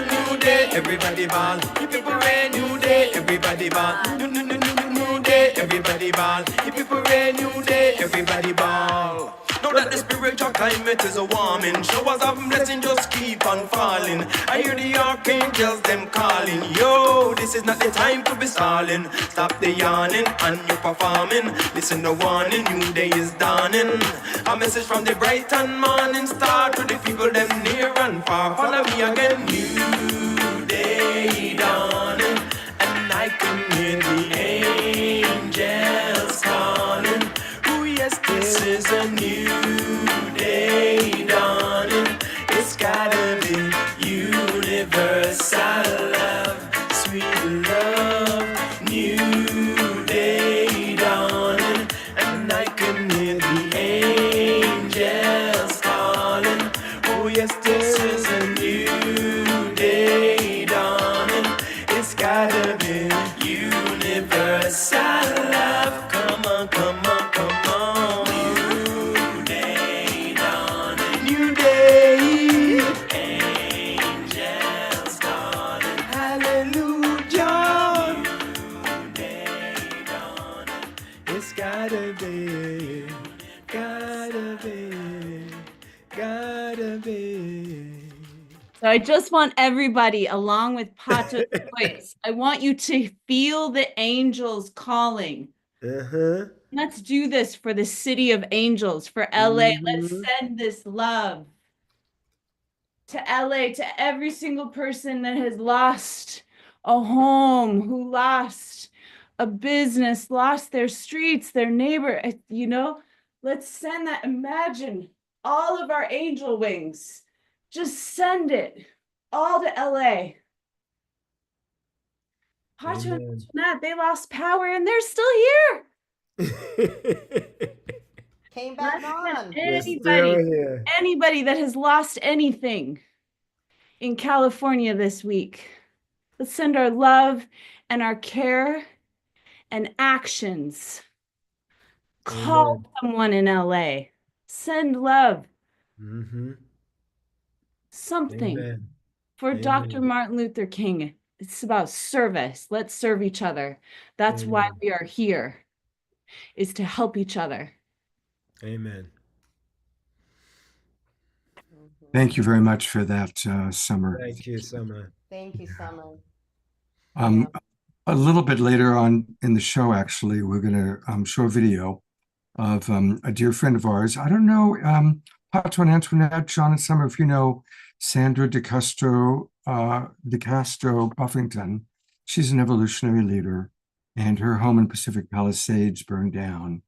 New day, everybody ball. If you parade, new day, everybody ball. New day, everybody ball. If you parade, new day, everybody ball. Know that the spiritual climate is a warming. Showers of blessing just keep on falling. I hear the archangels them calling. Yo, this is not the time to be stalling. Stop the yawning and you performing. Listen to warning, new day is dawning. A message from the bright and morning star to the people them near and far. Follow me again, new day dawning, and I can hear the angels calling. Oh yes, this is a new day dawning. It's gotta be universal love, sweet love. New day dawning, and I can hear the angels calling. Oh yes, this is a new day dawning. It's gotta be universal love. Come on, come on, come on. New day dawning. New day. Angels calling. Hallelujah. New day dawning. It's gotta be. Gotta be. Gotta be. So I just want everybody, along with Pato's voice, I want you to feel the angels calling. Let's do this for the city of angels, for LA. Let's send this love to LA, to every single person that has lost a home, who lost a business, lost their streets, their neighbor, you know, let's send that. Imagine all of our angel wings. Just send it all to LA. Pato and Antoinette, they lost power and they're still here. Came back on. Anybody that has lost anything in California this week, let's send our love and our care and actions. Call someone in LA. Send love. Something for Dr. Martin Luther King. It's about service. Let's serve each other. That's why we are here, is to help each other. Amen. Thank you very much for that, Summer. Thank you, Summer. Thank you, Summer. A little bit later on in the show, actually, we're going to show a video of a dear friend of ours. I don't know, Pato and Antoinette, John and Summer, if you know Sandra DeCastro Buffington. She's an evolutionary leader, and her home in Pacific Palisades burned down.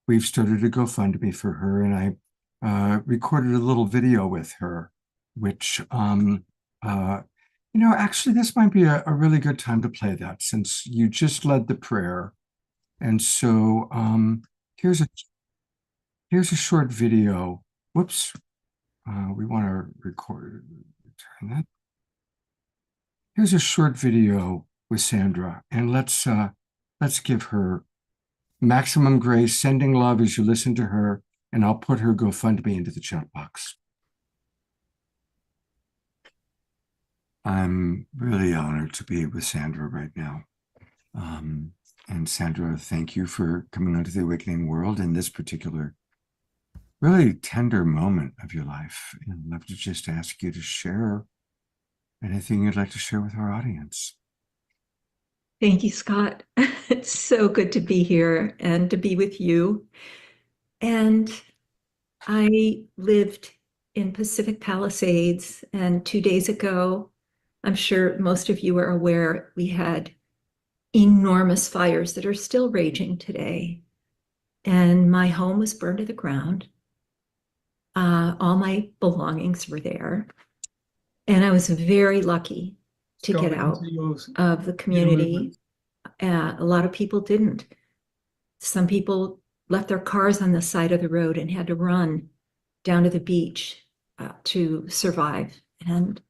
We've started a GoFundMe for her, and I recorded a little video with her, which, actually, this might be a really good time to play that since you just led the prayer. And so here's a short video. Whoops. We want to record, turn that. Here's a short video with Sandra, and let's give her maximum grace, sending love as you listen to her, and I'll put her GoFundMe into the chat box. I'm really honored to be with Sandra right now. And Sandra, thank you for coming onto the Awakening World in this particular really tender moment of your life. And I'd love to just ask you to share anything you'd like to share with our audience. Thank you, Scott. It's so good to be here and to be with you. And I lived in Pacific Palisades, and 2 days ago, I'm sure most of you are aware, we had enormous fires that are still raging today. And my home was burned to the ground. All my belongings were there. And I was very lucky to get out of the community. A lot of people didn't. Some people left their cars on the side of the road and had to run down to the beach to survive. And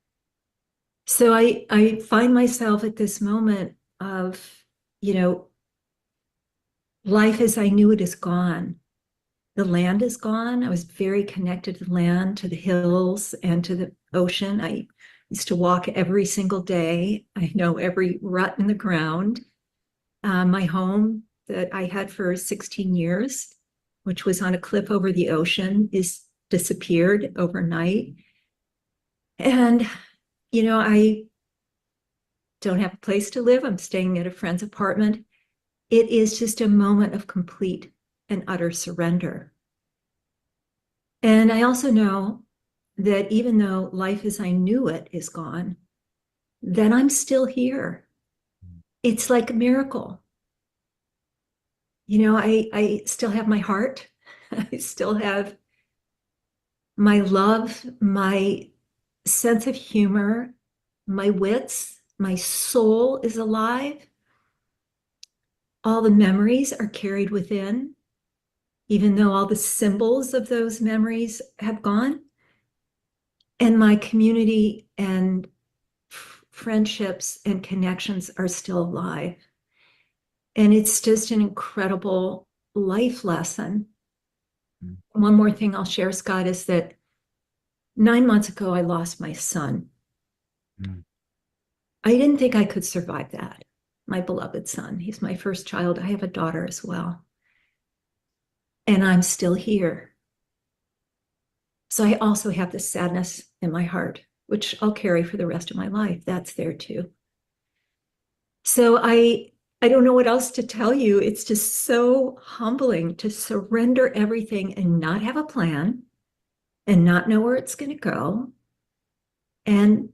so I find myself at this moment of, life as I knew it is gone. The land is gone. I was very connected to the land, to the hills, and to the ocean. I used to walk every single day. I know every rut in the ground. My home that I had for 16 years, which was on a cliff over the ocean, is disappeared overnight. And I don't have a place to live. I'm staying at a friend's apartment. It is just a moment of complete and utter surrender. And I also know that even though life as I knew it is gone, that I'm still here. It's like a miracle. I still have my heart. I still have my love, my sense of humor, my wits, my soul is alive. All the memories are carried within, even though all the symbols of those memories have gone. And my community and friendships and connections are still alive. And it's just an incredible life lesson. One more thing I'll share, Scott, is that 9 months ago, I lost my son. I didn't think I could survive that. My beloved son. He's my first child. I have a daughter as well. And I'm still here. So I also have this sadness in my heart, which I'll carry for the rest of my life. That's there too. So I don't know what else to tell you. It's just so humbling to surrender everything and not have a plan and not know where it's going to go. And,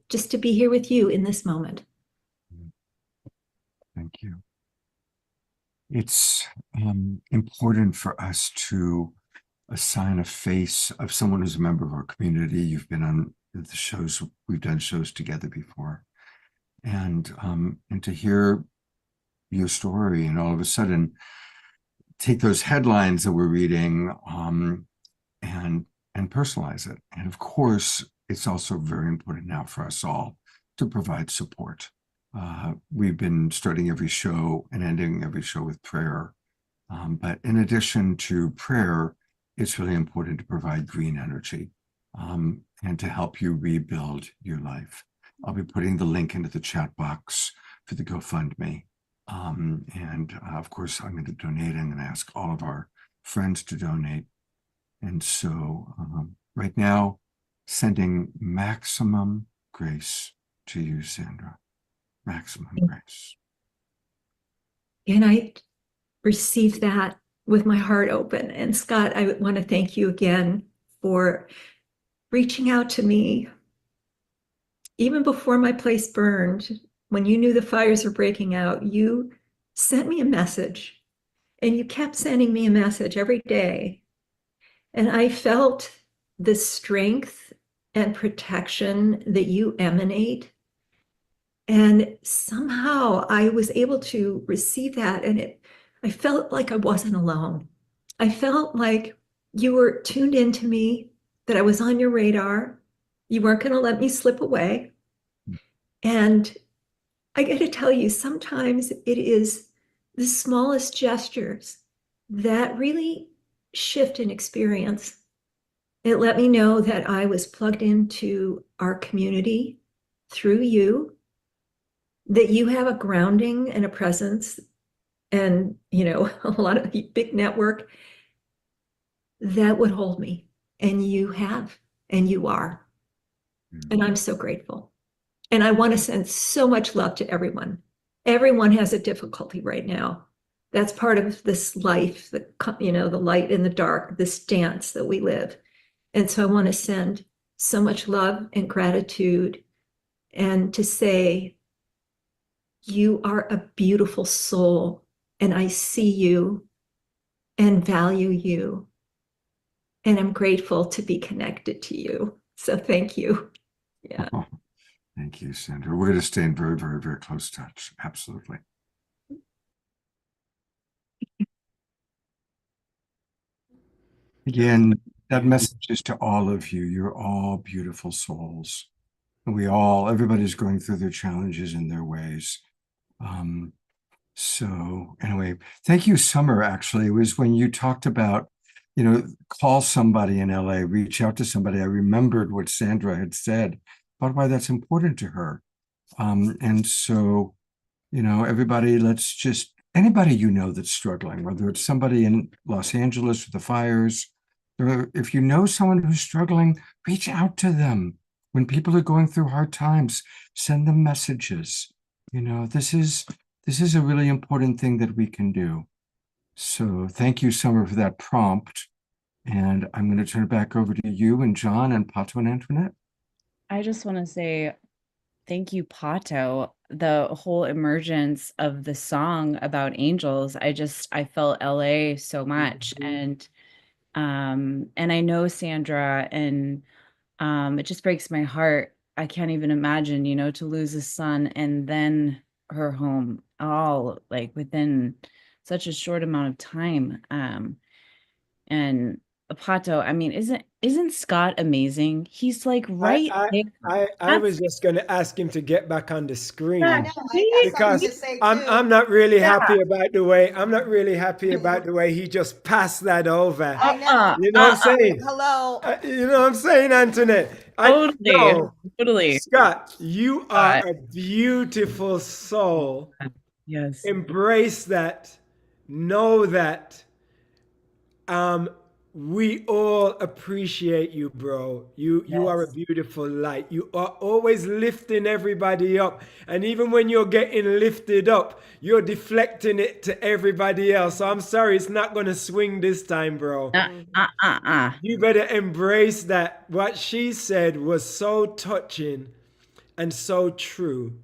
just to be here with you in this moment. Thank you. It's important for us to assign a face of someone who's a member of our community. You've been on the shows, we've done shows together before. And to hear your story and all of a sudden take those headlines that we're reading and personalize it. And of course, it's also very important now for us all to provide support. We've been starting every show and ending every show with prayer. But in addition to prayer, it's really important to provide green energy and to help you rebuild your life. I'll be putting the link into the chat box for the GoFundMe. Of course, I'm going to donate. I'm going to ask all of our friends to donate. And so right now, sending maximum grace to you, Sandra. Maximum grace. And I received that with my heart open. And Scott, I want to thank you again for reaching out to me even before my place burned. When you knew the fires were breaking out, you sent me a message, and you kept sending me a message every day. And I felt the strength and protection that you emanate. And somehow I was able to receive that. And I felt like I wasn't alone. I felt like you were tuned into me, that I was on your radar. You weren't going to let me slip away. And I got to tell you, sometimes it is the smallest gestures that really shift an experience. It let me know that I was plugged into our community through you, that you have a grounding and a presence and, a lot of big network that would hold me. And you have, and you are. And I'm so grateful. And I want to send so much love to everyone. Everyone has a difficulty right now. That's part of this life, the light and the dark, this dance that we live. And so I want to send so much love and gratitude, and to say, you are a beautiful soul, and I see you and value you. And I'm grateful to be connected to you. So thank you. Yeah. Oh, thank you, Sandra. We're going to stay in very, very, very close touch. Absolutely. Again, that message is to all of you. You're all beautiful souls. And everybody's going through their challenges in their ways. So anyway, thank you, Summer. Actually, it was when you talked about, call somebody in LA, reach out to somebody. I remembered what Sandra had said about why that's important to her. And so, everybody, anybody that's struggling, whether it's somebody in Los Angeles with the fires, or if you know someone who's struggling, reach out to them. When people are going through hard times, send them messages. This is a really important thing that we can do. So thank you, Summer, for that prompt. And I'm going to turn it back over to you and John and Pato and Antoinette. I just want to say thank you, Pato. The whole emergence of the song about angels, I felt LA so much. And I know Sandra, and it just breaks my heart. I can't even imagine, to lose a son and then her home, all like within such a short amount of time. And Pato, I mean, isn't Scott amazing? He's like right there. I was just going to ask him to get back on the screen, That's because I'm not really happy about the way he just passed that over. I know. You know what I'm saying? Hello. You know what I'm saying, Antoinette? Totally. Scott, you are a beautiful soul. Yes. Embrace that. Know that. We all appreciate you, bro. You are a beautiful light. You are always lifting everybody up. And even when you're getting lifted up, you're deflecting it to everybody else. So I'm sorry, it's not going to swing this time, bro. You better embrace that. What she said was so touching and so true.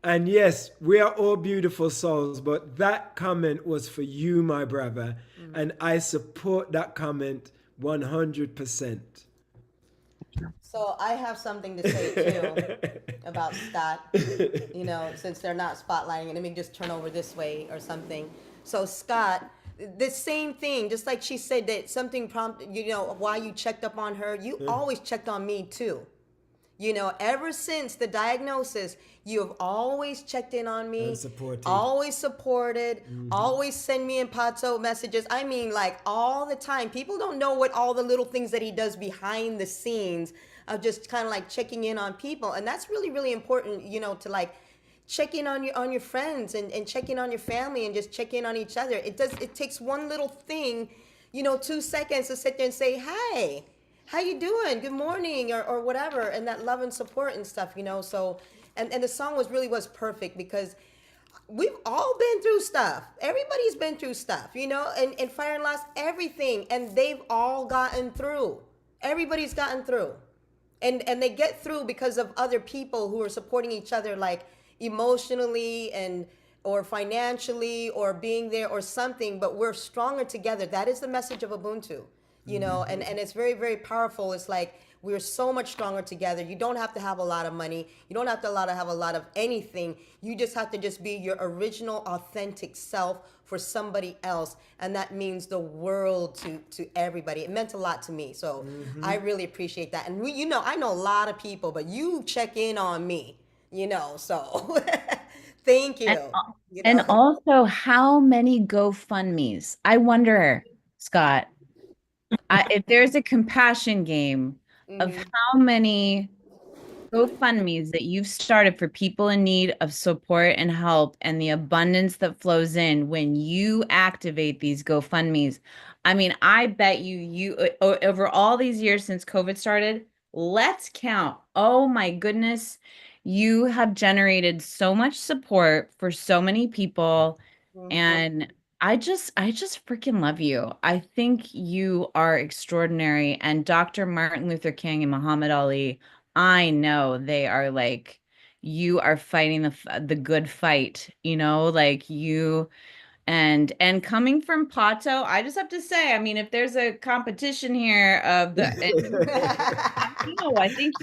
And yes, we are all beautiful souls, but that comment was for you, my brother. And I support that comment 100%. So I have something to say too about Scott, since they're not spotlighting it. Let me just turn over this way or something. So Scott, the same thing, just like she said that something prompted, why you checked up on her, you always checked on me too. Ever since the diagnosis, you have always checked in on me, always supported, always send me and Pato messages. I mean, like all the time. People don't know what all the little things that he does behind the scenes of just kind of like checking in on people. And that's really, really important, to like check in on your friends and check in on your family and just check in on each other. It takes one little thing, 2 seconds to sit there and say, hey, how you doing? Good morning, or whatever, and that love and support and stuff, So, and the song was perfect because we've all been through stuff. Everybody's been through stuff, you know, and fire and loss, everything. And they've all gotten through. Everybody's gotten through. And they get through because of other people who are supporting each other, like emotionally and or financially or being there or something, but we're stronger together. That is the message of Ubuntu, you know, and it's very, very powerful. It's like we're so much stronger together. You don't have to have a lot of money. You don't have to have a lot of anything. You just have to just be your original, authentic self for somebody else. And that means the world to everybody. It meant a lot to me. So I really appreciate that. And you know, I know a lot of people, but you check in on me, you know, so thank you. And also, how many GoFundMe's? I wonder, Scott, if there's a compassion game of how many GoFundMe's that you've started for people in need of support and help, and the abundance that flows in when you activate these GoFundMe's. I mean, I bet you over all these years since COVID started, let's count. Oh my goodness. You have generated so much support for so many people. And I just freaking love you. I think you are extraordinary. And Dr. Martin Luther King and Muhammad Ali, I know they are like, you are fighting the good fight, you know, like you. And coming from Pato, I just have to say, I mean, if there's a competition here of the, no, I think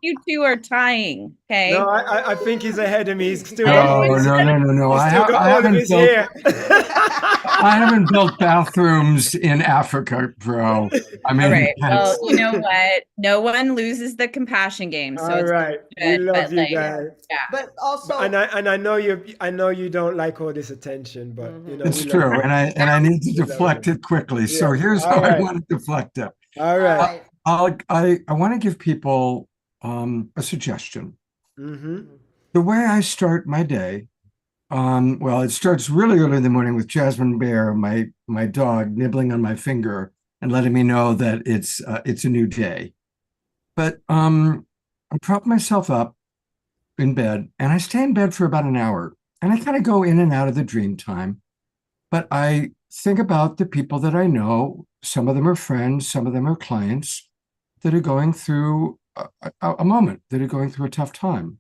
you two are tying. Okay. No, I think he's ahead of me. He's still No, got, no. he's still got I all of haven't his built, hair. I haven't built bathrooms in Africa, bro. I mean, All right. Well, you know what? No one loses the compassion game. So All it's right, we good, love but you like, guys. yeah. But also, And I know you don't like all this attention, but you know it's we love true, you. and I need to deflect it quickly. So Yeah. here's All how I right. want to deflect it. All right. I want to give people a suggestion. Mm-hmm. The way I start my day, well, it starts really early in the morning with Jasmine Bear, my dog, nibbling on my finger and letting me know that it's a new day. But I prop myself up in bed and I stay in bed for about an hour, and I kind of go in and out of the dream time. But I think about the people that I know. Some of them are friends, some of them are clients that are going through a moment, that are going through a tough time.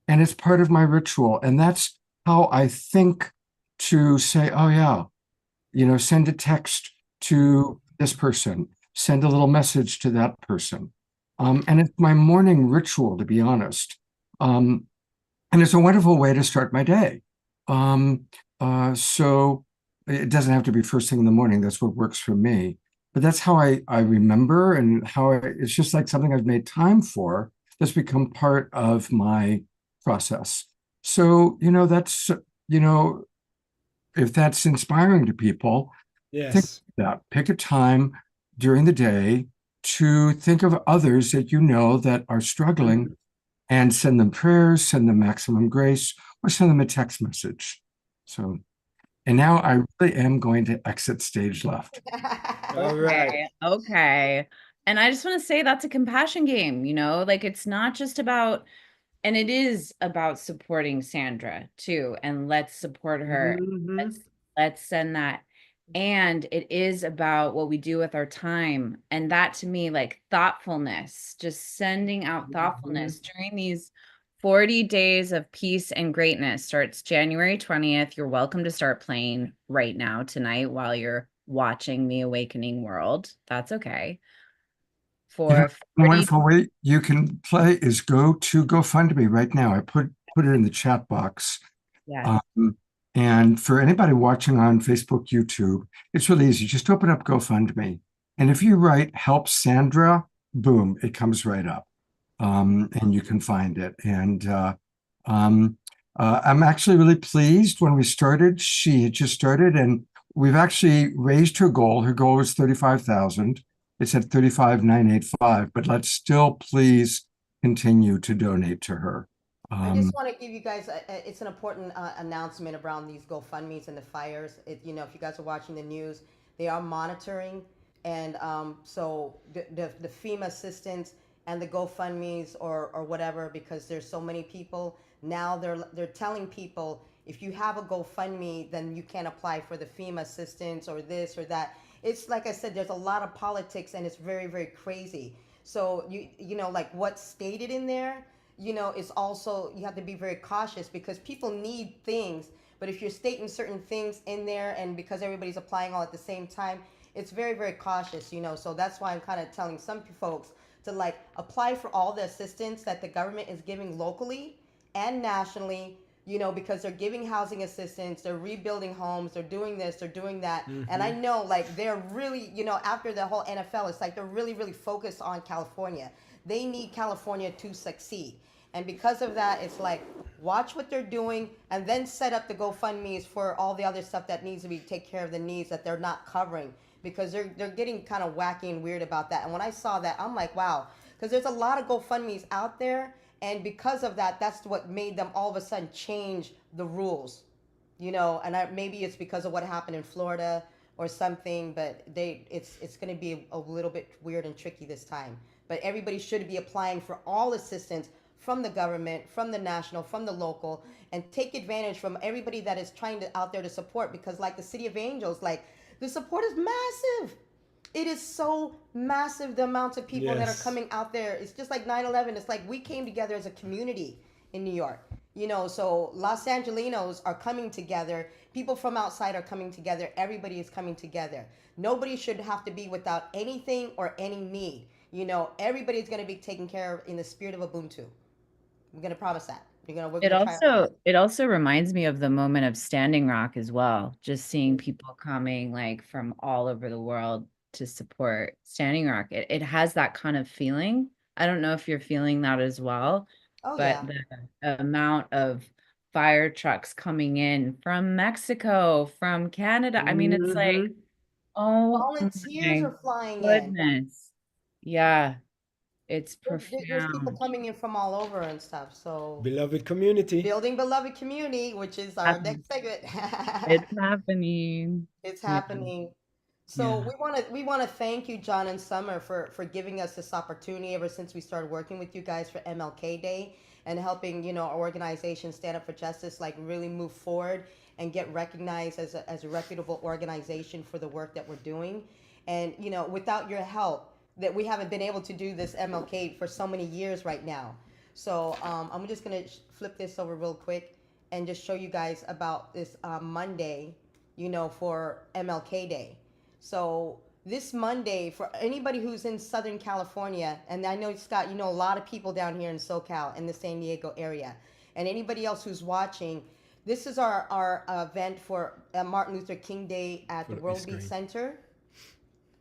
And it's part of my ritual. And that's how I think to say, oh, yeah, you know, send a text to this person, send a little message to that person. And it's my morning ritual, to be honest. And it's a wonderful way to start my day. So it doesn't have to be first thing in the morning. That's what works for me. But that's how I remember, and it's just like something I've made time for that's become part of my process. So, you know, that's, you know, if that's inspiring to people, think Yes. that. Pick a time during the day to think of others that you know that are struggling, and send them prayers, send them maximum grace, or send them a text message. So, and now I really am going to exit stage left. All right. Okay. And I just want to say that's a compassion game, you know, like it's not just about, and it is about supporting Sandra too. And let's support her. Mhm. Let's send that. And it is about what we do with our time. And that to me, like thoughtfulness, just sending out thoughtfulness during these 40 days of peace and greatness starts January 20th. You're welcome to start playing right now tonight while you're watching The Awakening World. That's okay. You know, For a 40 wonderful way you can play is go to GoFundMe right now. I put it in the chat box. yeah. And for anybody watching on Facebook, YouTube, it's really easy. Just open up GoFundMe. And if you write "Help Sandra," boom, it comes right up. And you can find it. And I'm actually really pleased. When we started, she had just started, and we've actually raised her goal. Her goal was 35,000. It's at 35,985, but let's still please continue to donate to her. I just want to give you guys, it's an important announcement around these GoFundMe's and the fires. You know, if you guys are watching the news, they are monitoring. And so the FEMA assistance and the GoFundMe's or whatever, because there's so many people, now they're telling people, if you have a GoFundMe, then you can't apply for the FEMA assistance or this or that. It's like I said, there's a lot of politics and it's very, very crazy. So you know, like what's stated in there, you know, is also, you have to be very cautious because people need things. But if you're stating certain things in there and because everybody's applying all at the same time, it's very, very cautious, you know. So that's why I'm kind of telling some folks to like apply for all the assistance that the government is giving locally and nationally, you know, because they're giving housing assistance, they're rebuilding homes, they're doing this, they're doing that. And I know like they're really, you know, after the whole NFL, it's like they're really, really focused on California. They need California to succeed. And because of that, it's like, watch what they're doing and then set up the GoFundMe's for all the other stuff that needs to be take care of the needs that they're not covering, because they're getting kind of wacky and weird about that. And when I saw that, I'm like, wow, because there's a lot of GoFundMe's out there. And because of that, that's what made them all of a sudden change the rules, you know, and maybe it's because of what happened in Florida or something, but it's going to be a little bit weird and tricky this time. But everybody should be applying for all assistance from the government, from the national, from the local, and take advantage from everybody that is trying to out there to support, because like the City of Angels, like the support is massive. It is so massive, the amount of people that are coming out there. It's just like 9/11. It's like we came together as a community in New York, you know, so Los Angelinos are coming together. People from outside are coming together. Everybody is coming together. Nobody should have to be without anything or any need. You know, everybody's going to be taken care of in the spirit of Ubuntu. I'm going to promise that. It also reminds me of the moment of Standing Rock as well. Just seeing people coming like from all over the world to support Standing Rock. It has that kind of feeling. I don't know if you're feeling that as well, but the amount of fire trucks coming in from Mexico, from Canada. I mean, it's like, oh, volunteers are flying goodness. Yeah. It's There's people profound. coming in from all over and stuff. So Beloved community. building beloved community, which is our next segment. It's happening. It's happening. So we want to thank you, John and Summer, for giving us this opportunity ever since we started working with you guys for MLK Day and helping, you know, our organization Stand Up for Justice like really move forward and get recognized as a reputable organization for the work that we're doing. And you know, without your help, that we haven't been able to do this MLK for so many years right now. So I'm just gonna flip this over real quick and just show you guys about this Monday, you know, for MLK Day. So this Monday, for anybody who's in Southern California, and I know, Scott, you know a lot of people down here in SoCal, in the San Diego area, and anybody else who's watching, this is our event for Martin Luther King Day at the World Beat Center.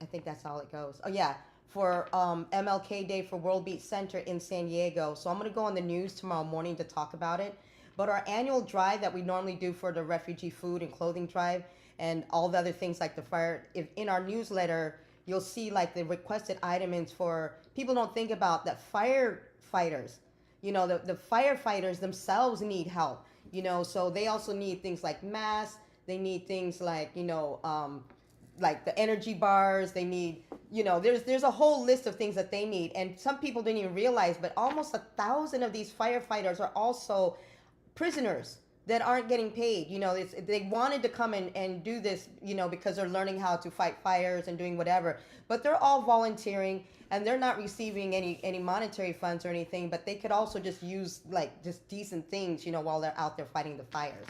I think that's how it goes. Oh yeah, for MLK Day for World Beat Center in San Diego. So I'm gonna go on the news tomorrow morning to talk about it. But our annual drive that we normally do for the refugee food and clothing drive and all the other things like the fire, if in our newsletter, you'll see like the requested items for, people don't think about that firefighters, you know, the firefighters themselves need help, you know, so they also need things like masks, they need things like, you know, like the energy bars, they need, you know, there's a whole list of things that they need. And some people didn't even realize, but almost 1,000 of these firefighters are also prisoners that aren't getting paid. You know, they wanted to come and do this, you know, because they're learning how to fight fires and doing whatever, but they're all volunteering and they're not receiving any monetary funds or anything, but they could also just use like just decent things, you know, while they're out there fighting the fires.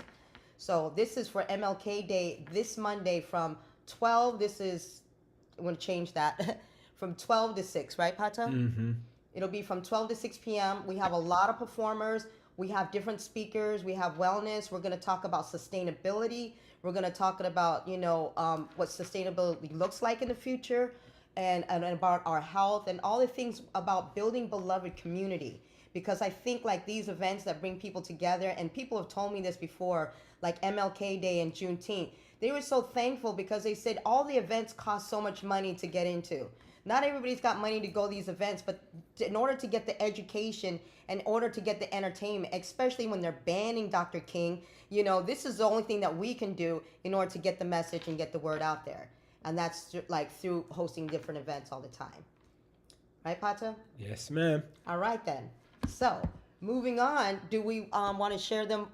So this is for MLK Day this Monday from 12, I'm going to change that, from 12 to 6, right, Pata? Mm-hmm. It'll be from 12 to 6 p.m. We have a lot of performers. We have different speakers. We have wellness. We're going to talk about sustainability. We're going to talk about, you know, what sustainability looks like in the future and about our health and all the things about building beloved community. Because I think like these events that bring people together, and people have told me this before, like MLK Day and Juneteenth, they were so thankful because they said all the events cost so much money to get into. Not everybody's got money to go to these events, but in order to get the education, in order to get the entertainment, especially when they're banning Dr. King, you know, this is the only thing that we can do in order to get the message and get the word out there. And that's like through hosting different events all the time. Right, Pata? Yes, ma'am. All right, then. So moving on, do we want to share them?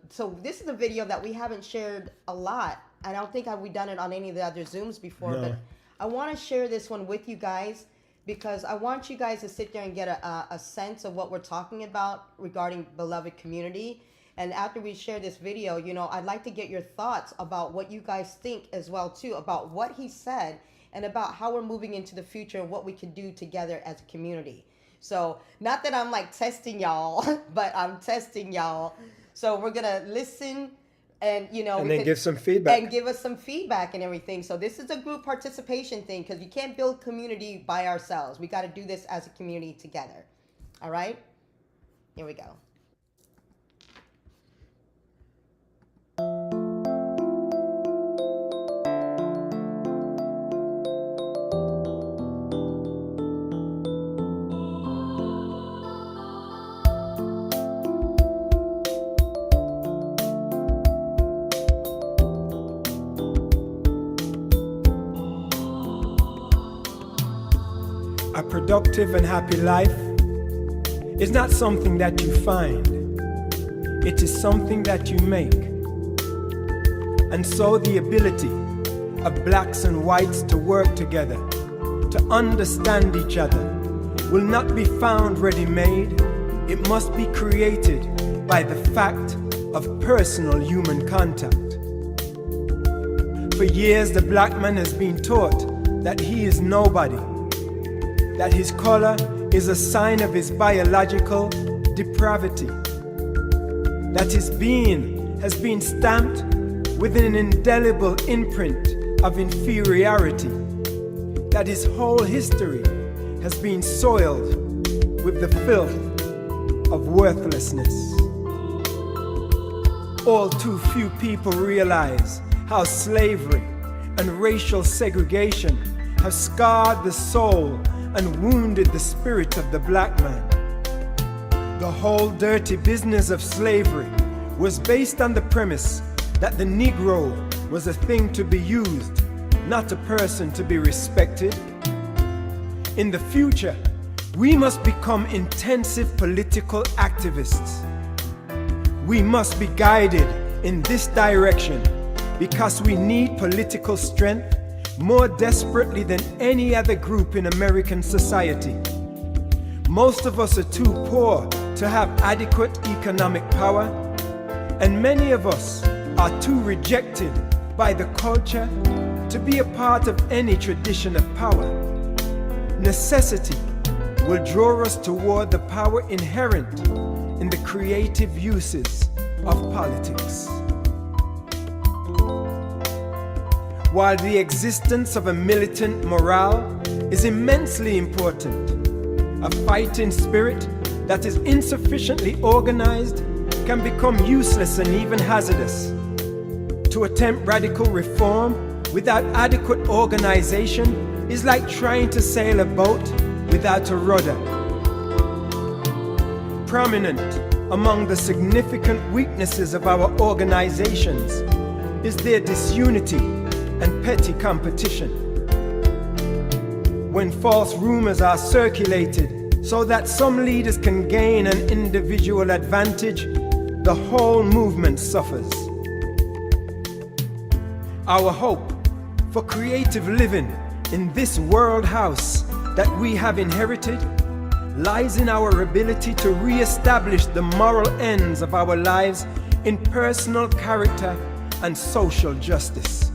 So this is a video that we haven't shared a lot. I don't think we've done it on any of the other Zooms before, No. but I want to share this one with you guys because I want you guys to sit there and get a sense of what we're talking about regarding beloved community. And after we share this video, you know, I'd like to get your thoughts about what you guys think as well too, about what he said and about how we're moving into the future and what we can do together as a community. So not that I'm like testing y'all, but I'm testing y'all. So we're going to listen and, you know, And then give some feedback. and give us some feedback and everything. So this is a group participation thing because you can't build community by ourselves. We got to do this as a community together. All right, here we go. A productive and happy life is not something that you find. It is something that you make. And so the ability of blacks and whites to work together, to understand each other, will not be found ready-made. It must be created by the fact of personal human contact. For years, the black man has been taught that he is nobody, that his color is a sign of his biological depravity, that his being has been stamped with an indelible imprint of inferiority, that his whole history has been soiled with the filth of worthlessness. All too few people realize how slavery and racial segregation have scarred the soul and wounded the spirit of the black man. The whole dirty business of slavery was based on the premise that the Negro was a thing to be used, not a person to be respected. In the future, we must become intensive political activists. We must be guided in this direction because we need political strength more desperately than any other group in American society. Most of us are too poor to have adequate economic power, and many of us are too rejected by the culture to be a part of any tradition of power. Necessity will draw us toward the power inherent in the creative uses of politics. While the existence of a militant morale is immensely important, a fighting spirit that is insufficiently organized can become useless and even hazardous. To attempt radical reform without adequate organization is like trying to sail a boat without a rudder. Prominent among the significant weaknesses of our organizations is their disunity and petty competition. When false rumors are circulated so that some leaders can gain an individual advantage, the whole movement suffers. Our hope for creative living in this world house that we have inherited lies in our ability to re-establish the moral ends of our lives in personal character and social justice.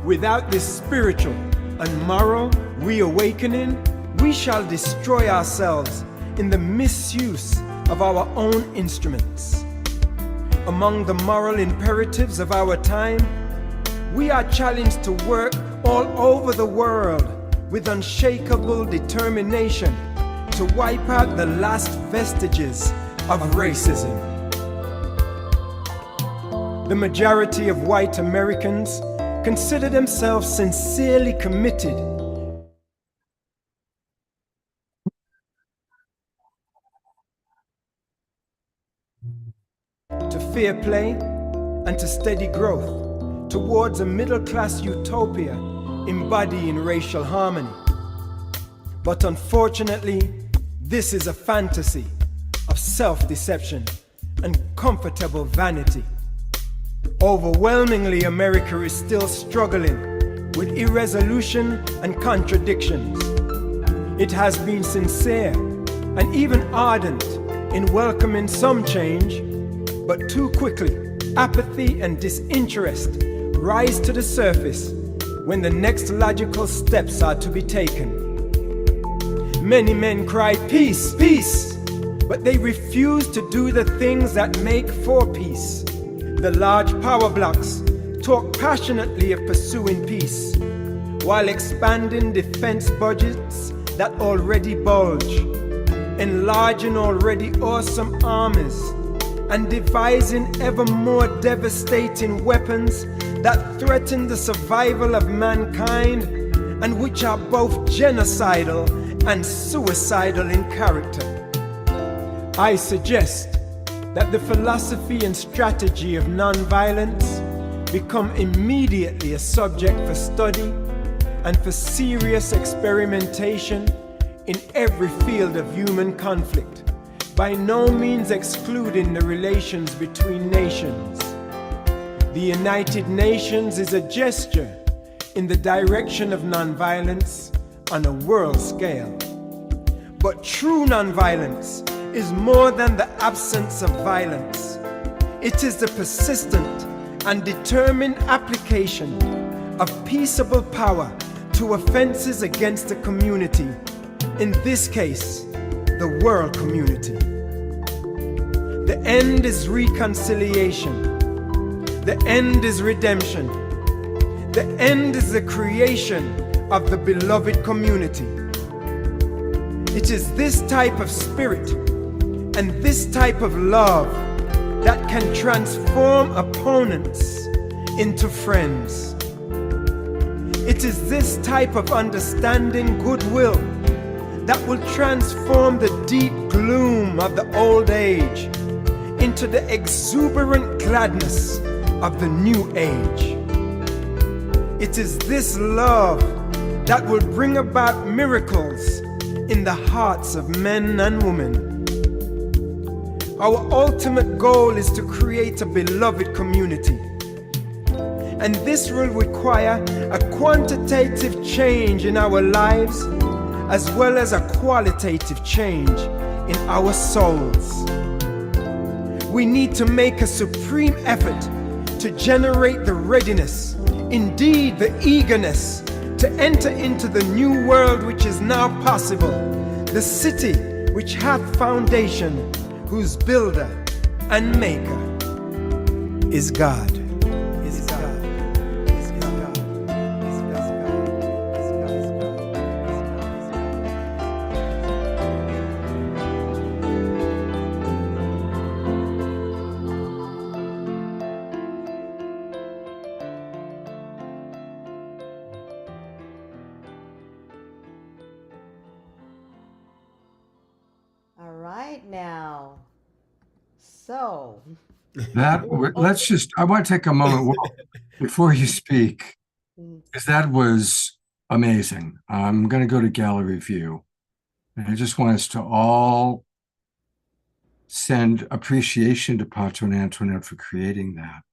Without this spiritual and moral reawakening, we shall destroy ourselves in the misuse of our own instruments. Among the moral imperatives of our time, we are challenged to work all over the world with unshakable determination to wipe out the last vestiges of racism. The majority of white Americans consider themselves sincerely committed to fair play and to steady growth towards a middle-class utopia embodying racial harmony. But unfortunately, this is a fantasy, of self-deception and comfortable vanity. Overwhelmingly, America is still struggling with irresolution and contradictions. It has been sincere and even ardent in welcoming some change, but too quickly, apathy and disinterest rise to the surface when the next logical steps are to be taken. Many men cry peace, peace, but they refuse to do the things that make for peace. The large power blocks talk passionately of pursuing peace, while expanding defense budgets that already bulge, enlarging already awesome armies, and devising ever more devastating weapons that threaten the survival of mankind and which are both genocidal and suicidal in character. I suggest that the philosophy and strategy of nonviolence become immediately a subject for study and for serious experimentation in every field of human conflict, by no means excluding the relations between nations. The United Nations is a gesture in the direction of nonviolence on a world scale. But true nonviolence is more than the absence of violence. It is the persistent and determined application of peaceable power to offenses against the community, in this case, the world community. The end is reconciliation. The end is redemption. The end is the creation of the beloved community. It is this type of spirit and this type of love that can transform opponents into friends. It is this type of understanding goodwill that will transform the deep gloom of the old age into the exuberant gladness of the new age. It is this love that will bring about miracles in the hearts of men and women. Our ultimate goal is to create a beloved community. And this will require a quantitative change in our lives as well as a qualitative change in our souls. We need to make a supreme effort to generate the readiness, indeed the eagerness, to enter into the new world which is now possible, the city which hath foundation, whose builder and maker is God. Is God. Is God. Is All right now. So Let's just, I want to take a moment before you speak, because that was amazing. I'm going to go to gallery view. And I just want us to all send appreciation to Pato and Antoinette for creating that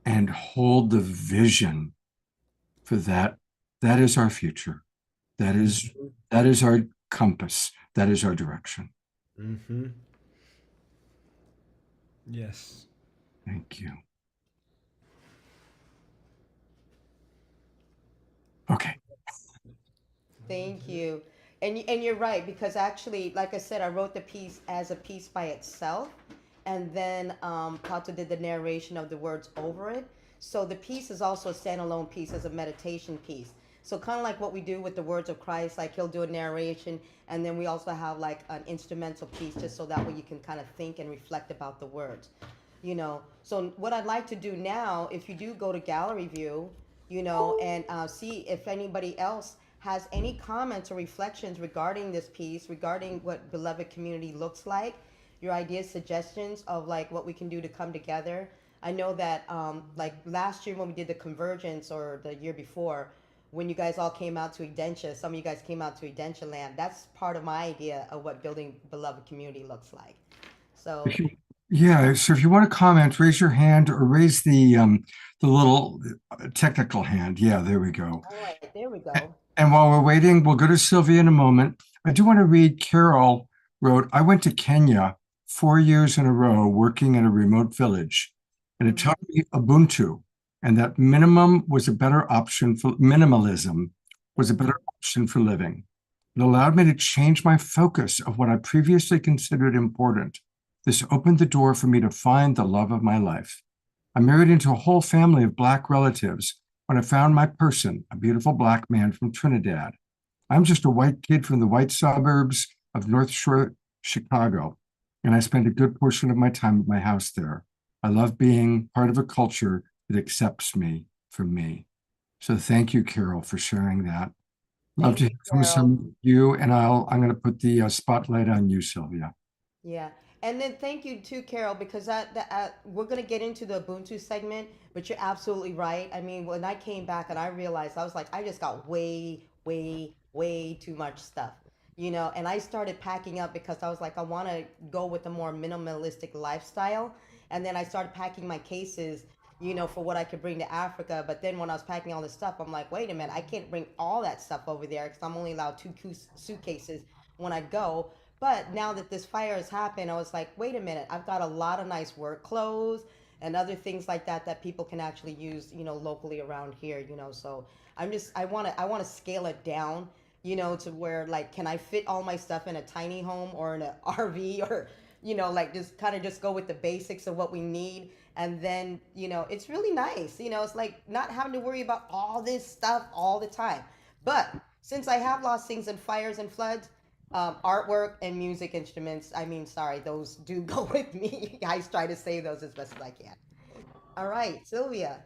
and hold the vision for that. That is our future. That is our compass. That is our direction. Mm-hmm. Yes. Thank you. Okay. thank you. And you're right, because actually, like I said, I wrote the piece as a piece by itself, and then Pato did the narration of the words over it. So the piece is also a standalone piece as a meditation piece. So kind of like what we do with the words of Christ, like he'll do a narration, and then we also have like an instrumental piece, just so that way you can kind of think and reflect about the words, you know. So what I'd like to do now, if you do go to gallery view, you know, and see if anybody else has any comments or reflections regarding this piece, regarding what Beloved Community looks like, your ideas, suggestions of like what we can do to come together. I know that like last year when we did the convergence, or the year before, when you guys all came out to Edentia, some of you guys came out to Edentia land. That's part of my idea of what building beloved community looks like. So Yeah, so if you want to comment, raise your hand or raise the little technical hand. Yeah, there we go. all right, there we go. And while we're waiting, we'll go to Sylvia in a moment. I do want to read, Carol wrote, I went to Kenya 4 years in a row working in a remote village, and it taught me Ubuntu, and that minimalism was a better option for living. It allowed me to change my focus of what I previously considered important. This opened the door for me to find the love of my life. I married into a whole family of Black relatives when I found my person, a beautiful Black man from Trinidad. I'm just a white kid from the white suburbs of North Shore, Chicago, and I spend a good portion of my time at my house there. I love being part of a culture that accepts me for me. So thank you, Carol, for sharing that. Love to hear from some of you, and I'm going to put the spotlight on you, Sylvia. Yeah. And then thank you too, Carol, because we're going to get into the Ubuntu segment, but you're absolutely right. I mean, when I came back and I realized, I was like, I just got way too much stuff, and I started packing up because I was like, I want to go with a more minimalistic lifestyle. And then I started packing my cases, for what I could bring to Africa. But then when I was packing all this stuff, I'm like, wait a minute, I can't bring all that stuff over there because I'm only allowed 2 suitcases when I go. But now that this fire has happened, I was like, wait a minute, I've got a lot of nice work clothes and other things like that people can actually use, locally around here, So I want to scale it down, to where, like, can I fit all my stuff in a tiny home or in an RV, or, like just go with the basics of what we need. And then, it's really nice, it's like not having to worry about all this stuff all the time. But since I have lost things in fires and floods, artwork and music instruments, those do go with me. I try to save those as best as I can. All right, Sylvia.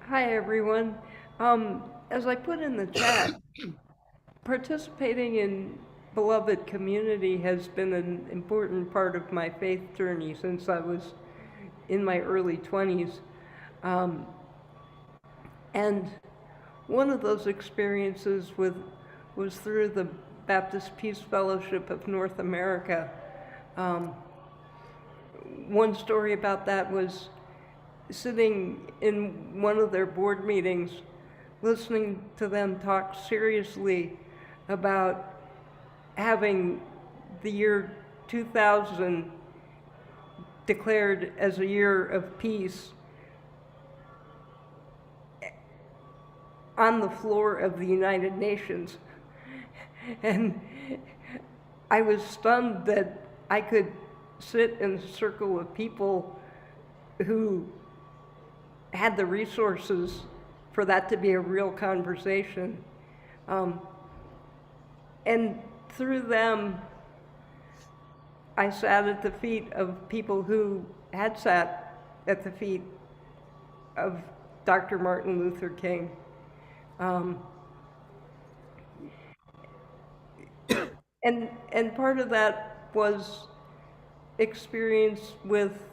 Hi, everyone. As I put in the chat, participating in beloved community has been an important part of my faith journey since I was in my early 20s. And one of those experiences was through the Baptist Peace Fellowship of North America. One story about that was sitting in one of their board meetings, listening to them talk seriously about having the year 2000 declared as a year of peace on the floor of the United Nations. And I was stunned that I could sit in a circle of people who had the resources for that to be a real conversation. And through them, I sat at the feet of people who had sat at the feet of Dr. Martin Luther King. And part of that was experience with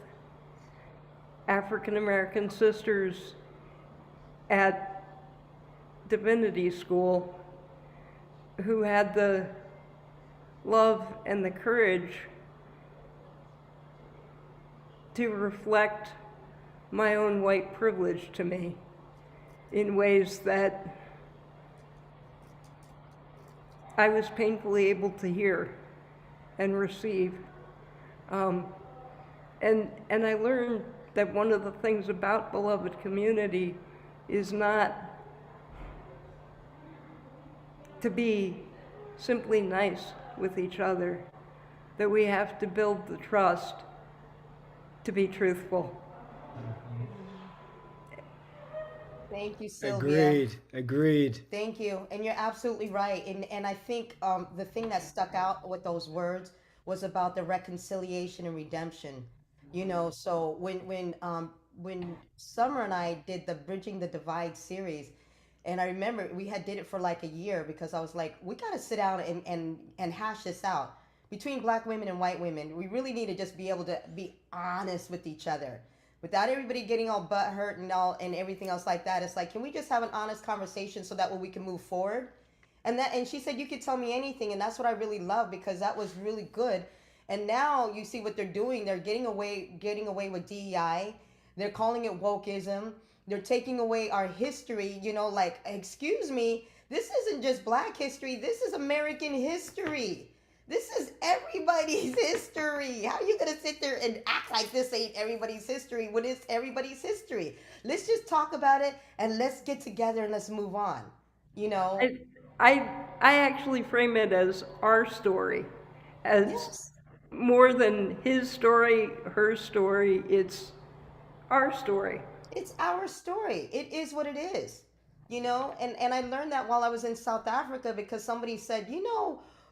African American sisters at divinity school who had the love and the courage to reflect my own white privilege to me in ways that I was painfully able to hear and receive. And I learned that one of the things about beloved community is not to be simply nice with each other, that we have to build the trust to be truthful. Thank you, Sylvia. Agreed. Thank you. And you're absolutely right. And I think the thing that stuck out with those words was about the reconciliation and redemption. So when Summer and I did the Bridging the Divide series, and I remember we did it for like a year because I was like, we got to sit down and hash this out between Black women and white women. We really need to just be able to be honest with each other. without everybody getting all butt hurt and all and everything else like that. It's like, can we just have an honest conversation so that way we can move forward? And she said, you could tell me anything, and that's what I really love, because that was really good. And now you see what they're doing. They're getting away with DEI. They're calling it wokeism. They're taking away our history, like, excuse me, this isn't just Black history, this is American history. This is everybody's history. How are you gonna sit there and act like this ain't everybody's history when it's everybody's history? Let's just talk about it and let's get together and let's move on. I actually frame it as our story, as Yes. more than his story, her story. It's our story. It's our story. It is what it is. And I learned that while I was in South Africa, because somebody said,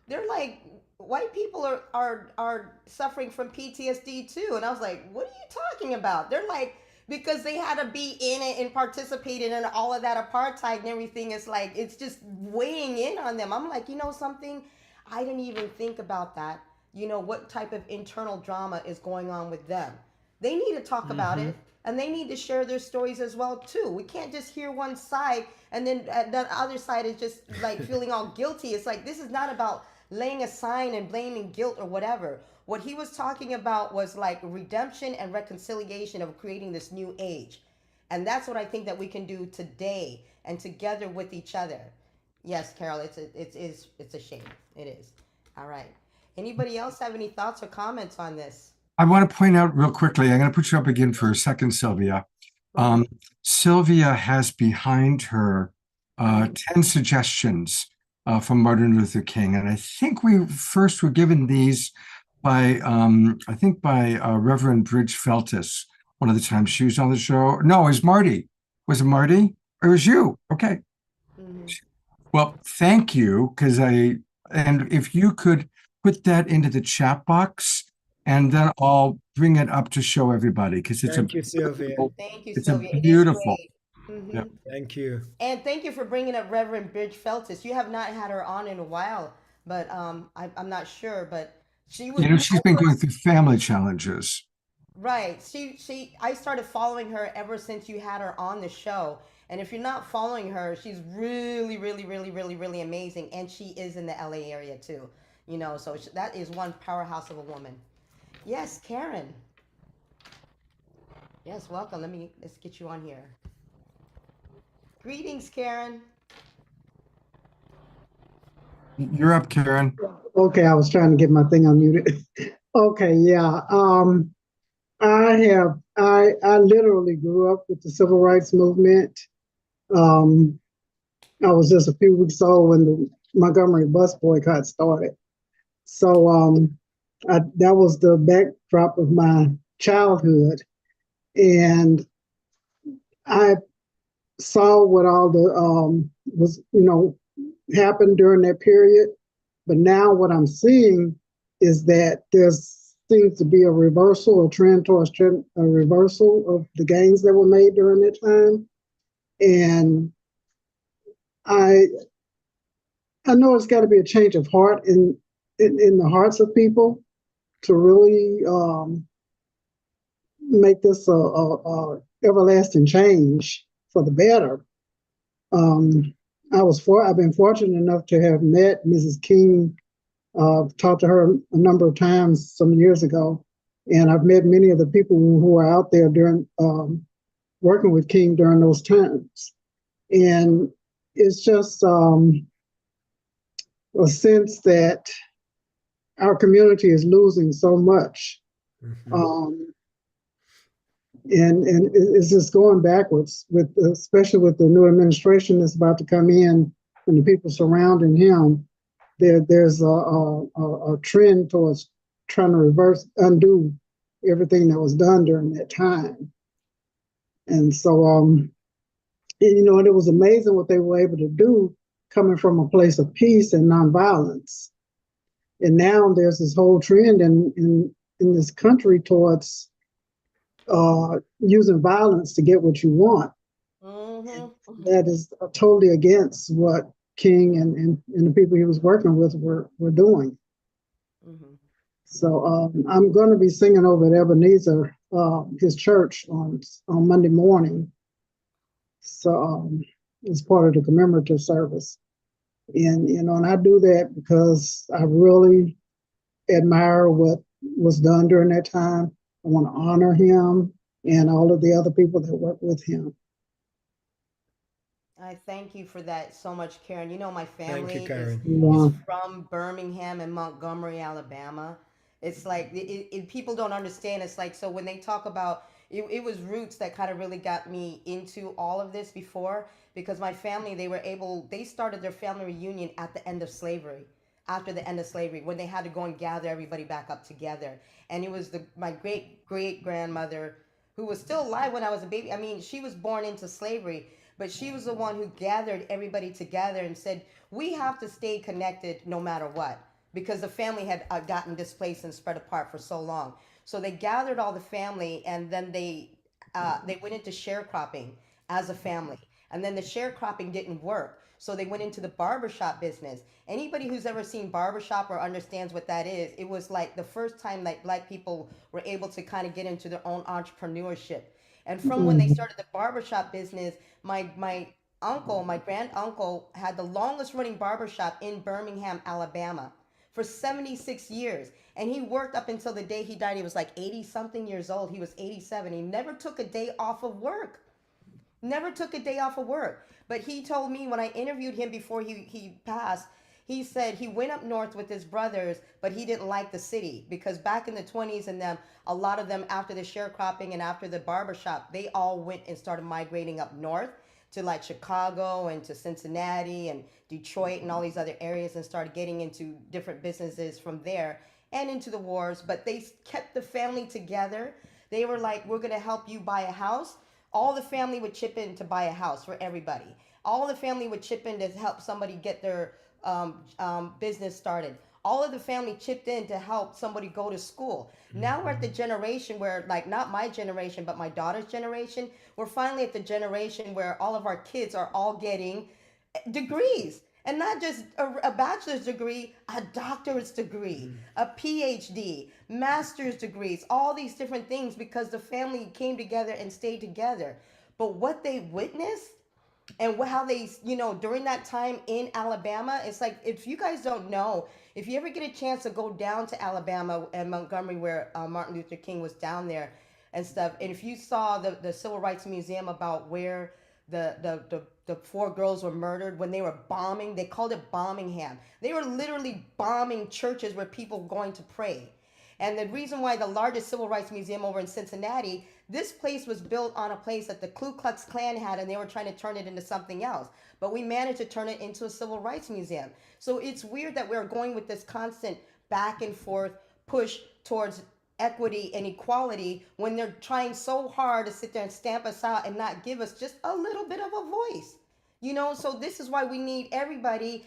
they're like, white people are suffering from PTSD too. And I was like, what are you talking about? They're like, because they had to be in it and participate in all of that apartheid and everything. It's like, it's just weighing in on them. I'm like, something? I didn't even think about that. What type of internal drama is going on with them? They need to talk about it, and they need to share their stories as well too. We can't just hear one side and then the other side is just like feeling all guilty. It's like, this is not about laying a sign and blaming guilt or whatever. What he was talking about was like redemption and reconciliation of creating this new age. And that's what I think that we can do today and together with each other. Yes, Carol, it's a shame. It is. All right. Anybody else have any thoughts or comments on this? I want to point out real quickly, I'm going to put you up again for a second, Sylvia. Sylvia has behind her 10 suggestions from Martin Luther King. And I think we first were given these by Reverend Bridge Feltis, one of the times she was on the show. No, it was Marty. Was it Marty? Or it was you? Okay. Well, thank you, and if you could put that into the chat box, and then I'll bring it up to show everybody, because Thank you, Sylvia. Thank you, it's Sylvia. a beautiful. Yeah. Thank you. And thank you for bringing up Reverend Bridge Feltis. You have not had her on in a while, but I'm not sure, but she was. She's been going through family challenges. Right. I started following her ever since you had her on the show. And if you're not following her, she's really, really, really, really, really amazing. And she is in the LA area too. So that is one powerhouse of a woman. Yes, Karen. Yes, welcome. Let's get you on here. Greetings, Karen. You're up, Karen. Okay, I was trying to get my thing unmuted. Okay, yeah. I literally grew up with the civil rights movement. I was just a few weeks old when the Montgomery bus boycott started. So that was the backdrop of my childhood. And I saw what all the happened during that period. But now what I'm seeing is that there seems to be a reversal, a trend towards a reversal of the gains that were made during that time. And I know it's got to be a change of heart in the hearts of people to really make this a everlasting change for the better. I've been fortunate enough to have met Mrs. King, talked to her a number of times some years ago, and I've met many of the people who were out there during working with King during those times. And it's just a sense that our community is losing so much. And it's just going backwards, especially with the new administration that's about to come in and the people surrounding him. There's a trend towards trying to undo everything that was done during that time. And so, it was amazing what they were able to do coming from a place of peace and nonviolence. And now there's this whole trend in this country towards using violence to get what you want. That is totally against what King and the people he was working with were doing. So I'm going to be singing over at Ebenezer his church on Monday morning. So as part of the commemorative service. And, and I do that because I really admire what was done during that time. I want to honor him and all of the other people that work with him. I thank you for that so much, Karen. You know, my family Thank you, Karen. is from Birmingham and Montgomery, Alabama. It's like people don't understand. It's like, so when they talk about it was roots that kind of really got me into all of this before, because my family, they started their family reunion at the end of slavery, after the end of slavery, when they had to go and gather everybody back up together. And it was my great grandmother, who was still alive when I was a baby. I mean, she was born into slavery, but she was the one who gathered everybody together and said, we have to stay connected no matter what, because the family had gotten displaced and spread apart for so long. So they gathered all the family, and then they went into sharecropping as a family. And then the sharecropping didn't work. So they went into the barbershop business. Anybody who's ever seen barbershop or understands what that is, it was like the first time that Black people were able to kind of get into their own entrepreneurship. And from when they started the barbershop business, my uncle, my grand uncle, had the longest running barbershop in Birmingham, Alabama for 76 years. And he worked up until the day he died. He was like 80 something years old. He was 87. He never took a day off of work. Never took a day off of work. But he told me when I interviewed him before he passed, he said he went up north with his brothers, but he didn't like the city, because back in the 20s and them, a lot of them, after the sharecropping and after the barbershop, they all went and started migrating up north to like Chicago and to Cincinnati and Detroit and all these other areas, and started getting into different businesses from there and into the wars. But they kept the family together. They were like, we're going to help you buy a house. All the family would chip in to buy a house for everybody. All the family would chip in to help somebody get their business started. All of the family chipped in to help somebody go to school. Now we're at the generation where, like, not my generation, but my daughter's generation, we're finally at the generation where all of our kids are all getting degrees. And not just a bachelor's degree, a doctorate degree, a PhD, master's degrees, all these different things, because the family came together and stayed together. But what they witnessed and how they, during that time in Alabama, it's like, if you guys don't know, if you ever get a chance to go down to Alabama and Montgomery, where Martin Luther King was down there and stuff, and if you saw the Civil Rights Museum about where the 4 girls were murdered when they were bombing, they called it Bombingham. They were literally bombing churches where people were going to pray. And the reason why the largest civil rights museum over in Cincinnati, this place was built on a place that the Ku Klux Klan had, and they were trying to turn it into something else. But we managed to turn it into a civil rights museum. So it's weird that we're going with this constant back and forth push towards equity and equality when they're trying so hard to sit there and stamp us out and not give us just a little bit of a voice. So this is why we need everybody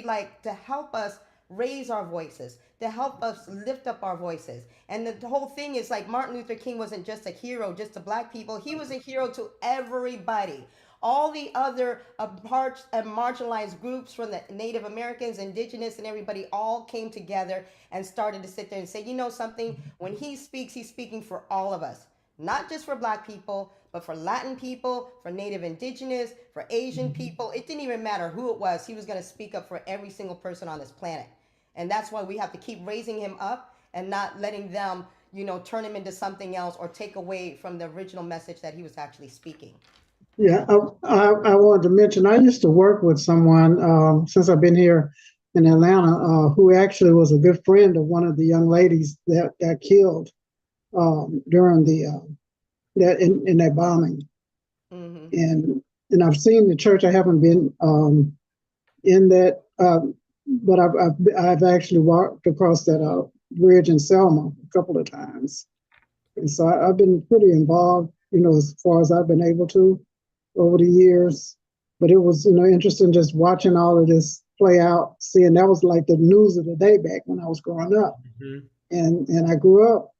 like to help us raise our voices, to help us lift up our voices. And the whole thing is, like, Martin Luther King wasn't just a hero just to Black people. He was a hero to everybody. All the other marginalized groups, from the Native Americans, Indigenous, and everybody, all came together and started to sit there and say, you know something, when he speaks, he's speaking for all of us, not just for Black people, but for Latin people, for Native Indigenous, for Asian people. It didn't even matter who it was. He was going to speak up for every single person on this planet. And that's why we have to keep raising him up and not letting them, turn him into something else or take away from the original message that he was actually speaking. Yeah, I wanted to mention, I used to work with someone since I've been here in Atlanta, who actually was a good friend of one of the young ladies that got killed during in that bombing. Mm-hmm. And I've seen the church. I haven't been in that, but I've actually walked across that bridge in Selma a couple of times, and so I've been pretty involved, as far as I've been able to over the years. But it was, interesting just watching all of this play out, seeing that was like the news of the day back when I was growing up. Mm-hmm. And I grew up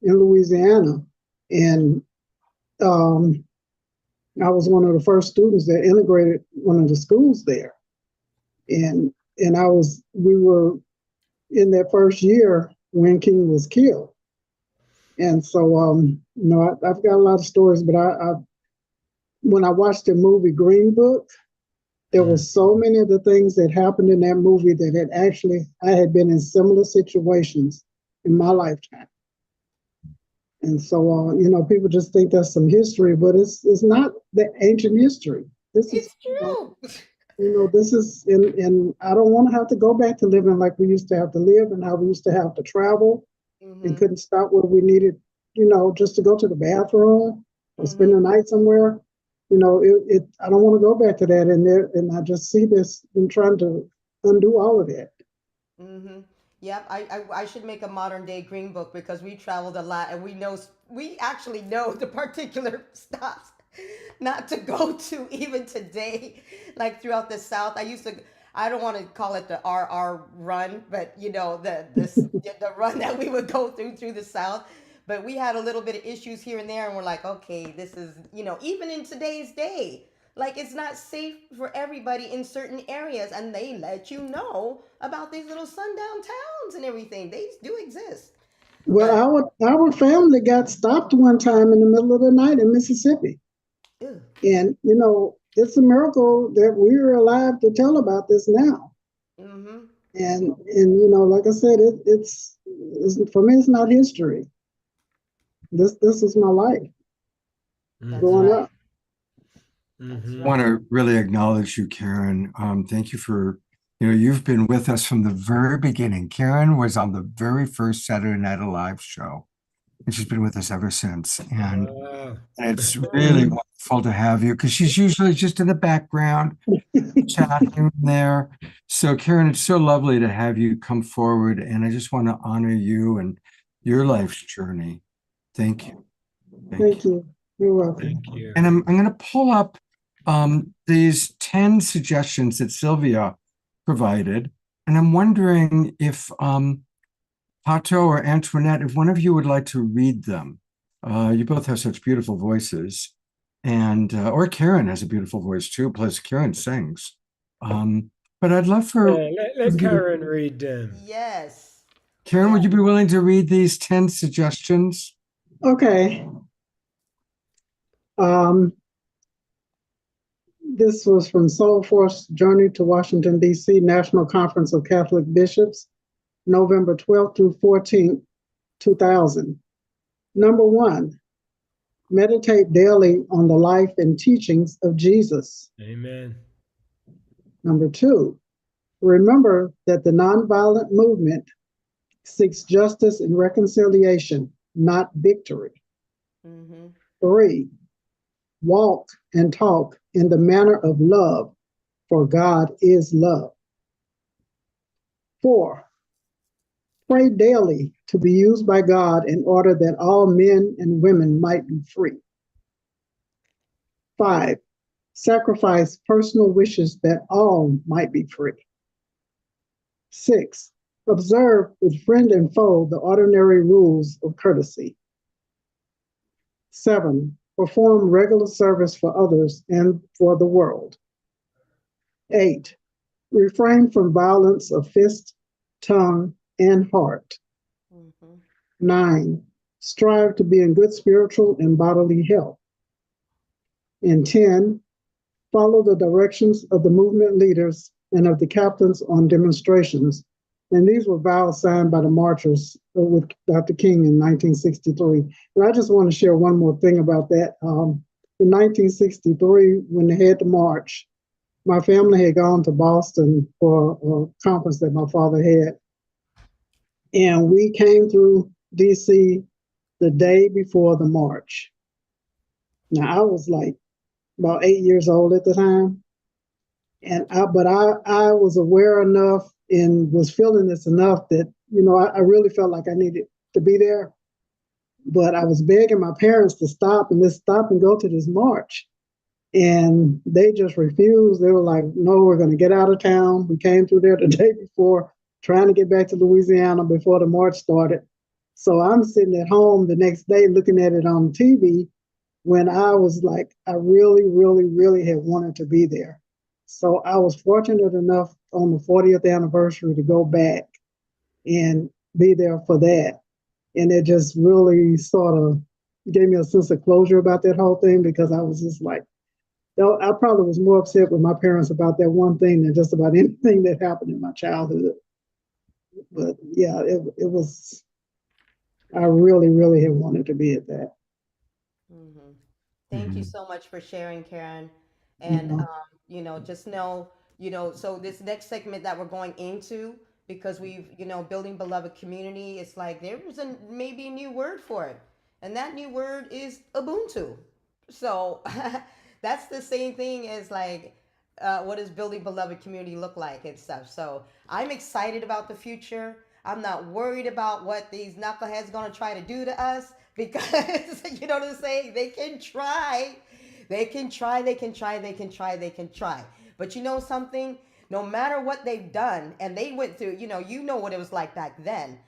in Louisiana, and I was one of the first students that integrated one of the schools there. And we were in that first year when King was killed. And so, I've got a lot of stories, but when I watched the movie Green Book, there were so many of the things that happened in that movie that I had been in similar situations in my lifetime. And so, people just think that's some history, but it's not the ancient history. It's true. This is, and I don't want to have to go back to living like we used to have to live and how we used to have to travel and couldn't stop where we needed, just to go to the bathroom or spend the night somewhere. I don't want to go back to that. And I just see this and trying to undo all of that. Yep, I should make a modern day green book because we traveled a lot and we actually know the particular stops not to go to even today, like throughout the South. I don't want to call it the RR run, but the run that we would go through the South. But we had a little bit of issues here and there, and we're like, okay, this is, even in today's day, like it's not safe for everybody in certain areas, and they let you know about these little sundown towns and everything. They do exist. Well, our family got stopped one time in the middle of the night in Mississippi. Ew. And, it's a miracle that we're alive to tell about this now. And like I said, it's for me, it's not history. This is my life growing up. I want to really acknowledge you, Karen. Thank you for, you've been with us from the very beginning. Karen was on the very first Saturday Night Alive show, and she's been with us ever since. And it's really wonderful to have you because she's usually just in the background chatting there. So, Karen, it's so lovely to have you come forward, and I just want to honor you and your life's journey. Thank you. Thank you. You're welcome. Thank you. And I'm going to pull up these 10 suggestions that Sylvia provided. And I'm wondering if Pato or Antoinette, if one of you would like to read them. You both have such beautiful voices. And or Karen has a beautiful voice too, plus Karen sings. But I'd love for... let Karen read them. Yes. Karen, would you be willing to read these 10 suggestions? Okay. This was from Soul Force Journey to Washington, D.C., National Conference of Catholic Bishops, November 12th through 14th, 2000. Number 1, meditate daily on the life and teachings of Jesus. Amen. Number 2, remember that the nonviolent movement seeks justice and reconciliation, not victory. 3, walk and talk in the manner of love, for God is love. 4, pray daily to be used by God in order that all men and women might be free. 5, sacrifice personal wishes that all might be free. 6, observe with friend and foe the ordinary rules of courtesy. 7, perform regular service for others and for the world. 8, refrain from violence of fist, tongue, and heart. 9, strive to be in good spiritual and bodily health. And 10, follow the directions of the movement leaders and of the captains on demonstrations. And these were vows signed by the marchers with Dr. King in 1963. And I just want to share one more thing about that. In 1963, when they had the march, my family had gone to Boston for a conference that my father had. And we came through DC the day before the march. Now, I was like about 8 years old at the time. And I was aware enough and was feeling this enough that, I really felt like I needed to be there. But I was begging my parents to stop and go to this march. And they just refused. They were like, no, we're going to get out of town. We came through there the day before, trying to get back to Louisiana before the march started. So I'm sitting at home the next day looking at it on TV when I was like, I really, really, really had wanted to be there. So I was fortunate enough on the 40th anniversary to go back and be there for that. And it just really sort of gave me a sense of closure about that whole thing, because I was just like, I probably was more upset with my parents about that one thing than just about anything that happened in my childhood. But yeah, it was, I really, really had wanted to be at that. Thank you Mhm. so much for sharing, Karen. You And know, just know, so this next segment that we're going into, because we've, building beloved community, it's like there was maybe a new word for it. And that new word is Ubuntu. So that's the same thing as like what does building beloved community look like and stuff. So I'm excited about the future. I'm not worried about what these knuckleheads gonna try to do to us, because you know what I'm saying? They can try. They can try, they can try, they can try, they can try. But you know something? No matter what they've done, and they went through, you know what it was like back then.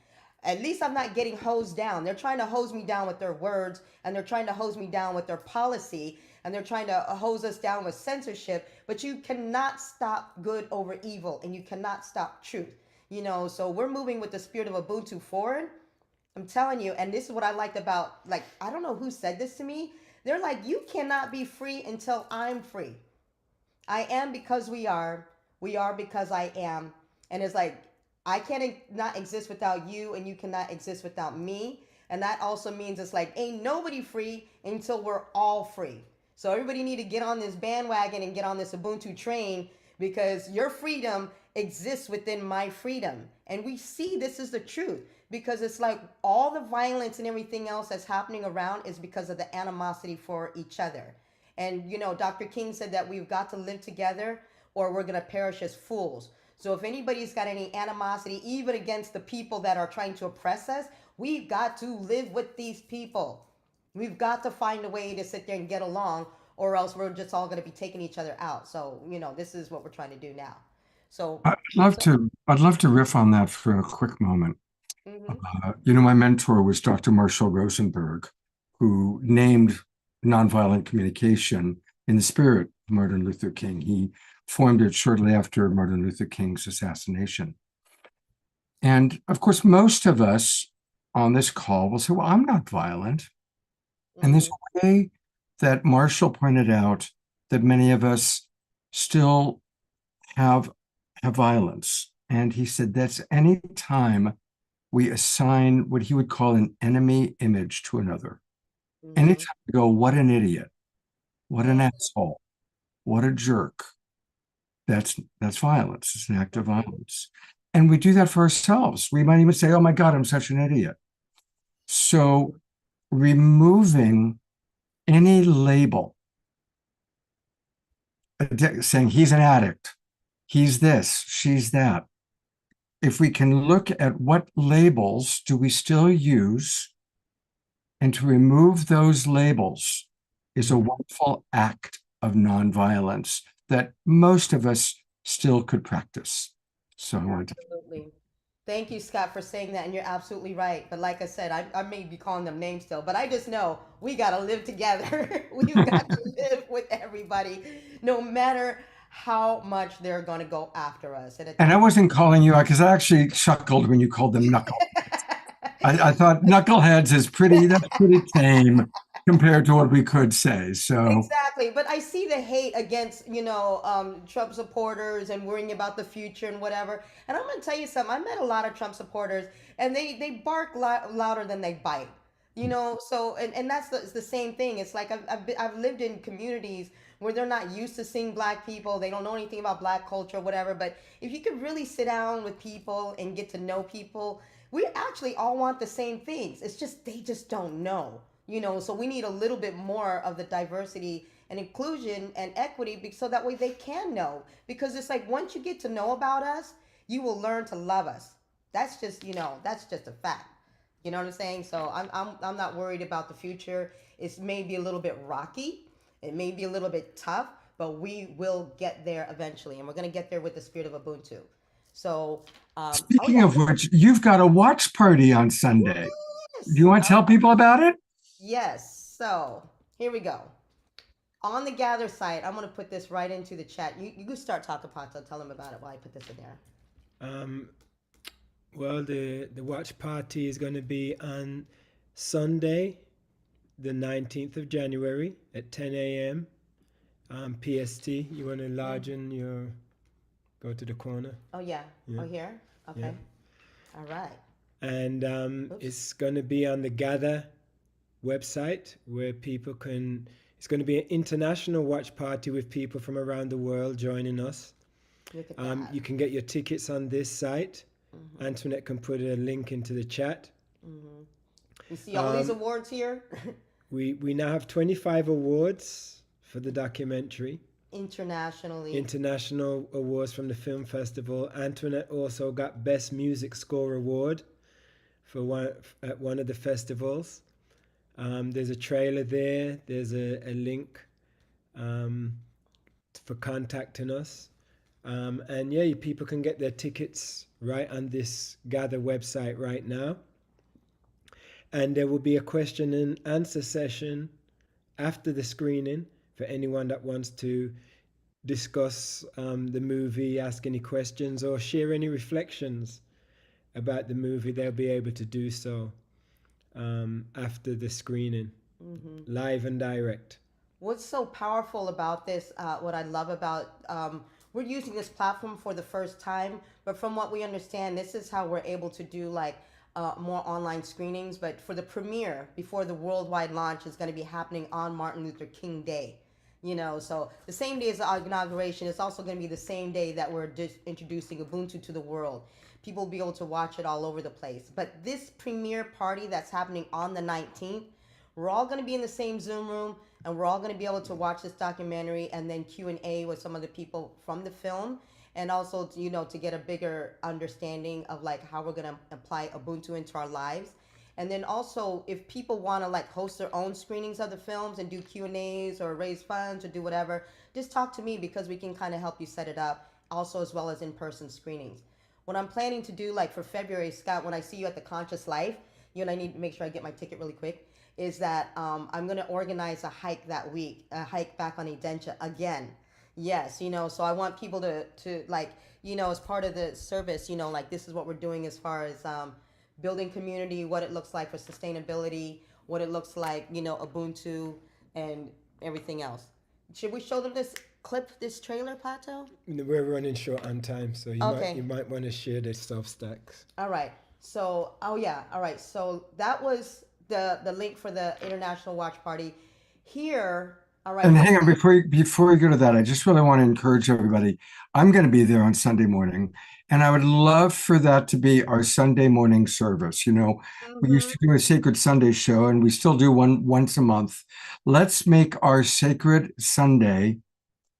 At least I'm not getting hosed down. They're trying to hose me down with their words, and they're trying to hose me down with their policy, and they're trying to hose us down with censorship. But you cannot stop good over evil, and you cannot stop truth. So we're moving with the spirit of Ubuntu forward. I'm telling you, and this is what I liked about, like, I don't know who said this to me. They're like, you cannot be free until I'm free. I am because we are. We are because I am. And it's like, I can't not exist without you, and you cannot exist without me. And that also means it's like, ain't nobody free until we're all free. So everybody need to get on this bandwagon and get on this Ubuntu train, because your freedom exists within my freedom. And we see this is the truth, because it's like all the violence and everything else that's happening around is because of the animosity for each other. And Dr. King said that we've got to live together or we're going to perish as fools. So if anybody's got any animosity, even against the people that are trying to oppress us, we've got to live with these people. We've got to find a way to sit there and get along, or else we're just all going to be taking each other out. So, this is what we're trying to do now. So, I'd love to riff on that for a quick moment. My mentor was Dr. Marshall Rosenberg, who named nonviolent communication in the spirit of Martin Luther King. He formed it shortly after Martin Luther King's assassination. And of course, most of us on this call will say, well, I'm not violent. And there's a way that Marshall pointed out that many of us still have violence. And he said that's any time we assign what he would call an enemy image to another. Anytime we go, what an idiot, what an asshole, what a jerk, that's violence. It's an act of violence. And we do that for ourselves. We might even say, oh my God, I'm such an idiot. So removing any label, saying he's an addict, he's this, she's that. If we can look at what labels do we still use, and to remove those labels is a wonderful act of nonviolence that most of us still could practice. So I wanted to. Absolutely. Thank you, Scott, for saying that. And you're absolutely right. But like I said, I may be calling them names still, but I just know we got to live together. We've got to live with everybody, no matter how much they're going to go after us. And I wasn't calling you out because I actually chuckled when you called them knuckle. I thought knuckleheads is that's pretty tame compared to what we could say. So exactly, but I see the hate against Trump supporters and worrying about the future and whatever. And I'm gonna tell you something. I met a lot of Trump supporters, and they bark louder than they bite. So and that's the same thing. It's like I've lived in communities where they're not used to seeing Black people. They don't know anything about Black culture, whatever. But if you could really sit down with people and get to know people, we actually all want the same things. It's just they just don't know. So we need a little bit more of the diversity and inclusion and equity, so that way they can know. Because it's like once you get to know about us, you will learn to love us. That's just a fact. You know what I'm saying? So I'm not worried about the future. It's maybe a little bit rocky. It may be a little bit tough, but we will get there eventually, and we're gonna get there with the spirit of Ubuntu. So speaking of which, you've got a watch party on Sunday. Yes. Do you want to tell people about it? Yes. So here we go. On the Gather site, I'm going to put this right into the chat. You can start talking, Pato. Tell them about it while I put this in there. Well, the watch party is going to be on Sunday, the 19th of January at 10 a.m. PST. You want to enlargen your, go to the corner. Oh, yeah. Yeah. Oh, here? Okay. Yeah. All right. And it's going to be on the Gather website where people can, it's going to be an international watch party with people from around the world joining us. Look at that. You can get your tickets on this site. Antoinette can put a link into the chat. You see all these awards here? We now have 25 awards for the documentary. Internationally. International awards from the film festival. Antoinette also got Best Music Score Award for at one of the festivals. There's a trailer there. There's a link for contacting us. And yeah, people can get their tickets right on this Gather website right now. And there will be a question and answer session after the screening for anyone that wants to discuss the movie, ask any questions, or share any reflections about the movie. They'll be able to do so after the screening, live and direct. What's so powerful about this, what I love about, we're using this platform for the first time, but from what we understand, this is how we're able to do like more online screenings. But for the premiere, before the worldwide launch, is going to be happening on Martin Luther King Day. You know, so the same day as the inauguration, it's also going to be the same day that we're introducing Ubuntu to the world. People will be able to watch it all over the place. But this premiere party that's happening on the 19th, we're all going to be in the same Zoom room, and we're all going to be able to watch this documentary and then Q&A with some of the people from the film, and also, you know, to get a bigger understanding of like how we're going to apply Ubuntu into our lives. And then also, if people want to like host their own screenings of the films and do Q&As or raise funds or do whatever, just talk to me, because we can kind of help you set it up, also as well as in-person screenings. What I'm planning to do, like for February, Scott, when I see you at the Conscious Life, you and I need to make sure I get my ticket really quick, is that I'm going to organize a hike that week, a hike back on Edentia again. Yes, you know, so I want people to like, you know, as part of the service, you know, like this is what we're doing as far as building community, what it looks like for sustainability, what it looks like, you know, Ubuntu and everything else. Should we show them this clip, this trailer, Pato? We're running short on time, so you might want to share the stuff stacks. All right. So, oh yeah. All right. So that was the link for the International Watch Party. Here, all right. And hang on, before we go to that, I just really want to encourage everybody. I'm going to be there on Sunday morning, and I would love for that to be our Sunday morning service. You know, we used to do a Sacred Sunday show, and we still do one once a month. Let's make our Sacred Sunday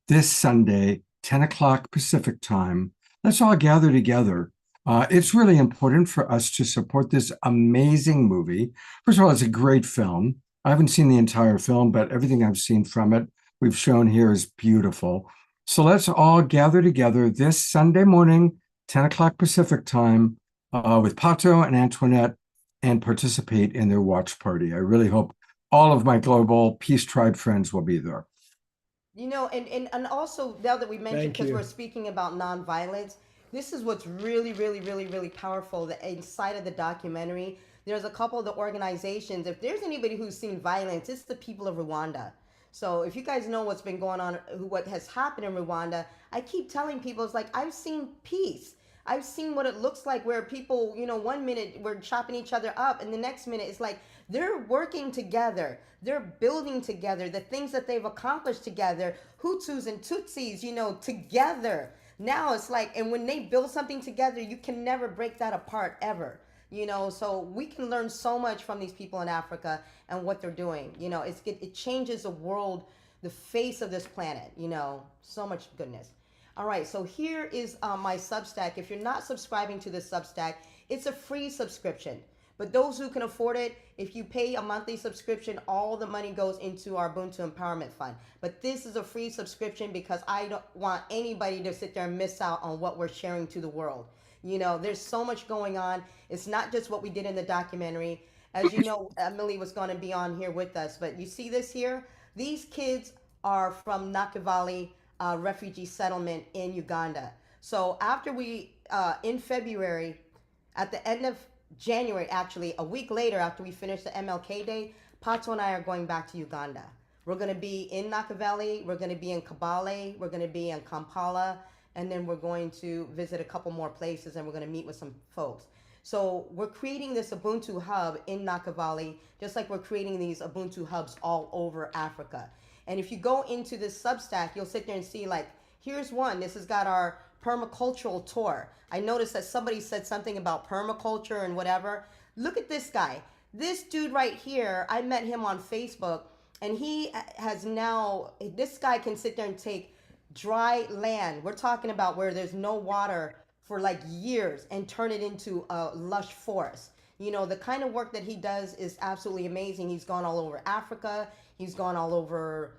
this Sunday, 10 o'clock Pacific time. Let's all gather together. It's really important for us to support this amazing movie. First of all, it's a great film. I haven't seen the entire film, but everything I've seen from it, we've shown here, is beautiful. So let's all gather together this Sunday morning, 10 o'clock Pacific time, with Pato and Antoinette, and participate in their watch party. I really hope all of my global Peace Tribe friends will be there. You know, and also, now that we mentioned, because we're speaking about nonviolence, this is what's really, really, really, really powerful. That inside of the documentary, there's a couple of the organizations. If there's anybody who's seen violence, it's the people of Rwanda. So if you guys know what's been going on, what has happened in Rwanda, I keep telling people, it's like, I've seen peace. I've seen what it looks like, where people, you know, one minute we're chopping each other up, and the next minute it's like they're working together, they're building together, the things that they've accomplished together, Hutus and Tutsis, you know, together. Now it's like, and when they build something together, you can never break that apart ever. You know, so we can learn so much from these people in Africa and what they're doing. You know, it changes the world, the face of this planet, you know, so much goodness. All right, so here is my Substack. If you're not subscribing to this Substack, it's a free subscription. But those who can afford it, if you pay a monthly subscription, all the money goes into our Ubuntu Empowerment Fund. But this is a free subscription because I don't want anybody to sit there and miss out on what we're sharing to the world. You know, there's so much going on. It's not just what we did in the documentary. As you know, Emily was going to be on here with us. But you see this here? These kids are from Nakivale refugee settlement in Uganda. So after we, in February, At the end of January, actually, a week later after we finish the MLK Day, Pato and I are going back to Uganda. We're going to be in Nakaveli, we're going to be in Kabale, we're going to be in Kampala, and then we're going to visit a couple more places and we're going to meet with some folks. So we're creating this Ubuntu hub in Nakavali, just like we're creating these Ubuntu hubs all over Africa. And if you go into this Substack, you'll sit there and see, like, here's one. This has got our permacultural tour. I noticed that somebody said something about permaculture and whatever. Look at this guy. This dude right here, I met him on Facebook, and he has now, this guy can sit there and take dry land. We're talking about where there's no water for like years and turn it into a lush forest. You know, the kind of work that he does is absolutely amazing. He's gone all over Africa. He's gone all over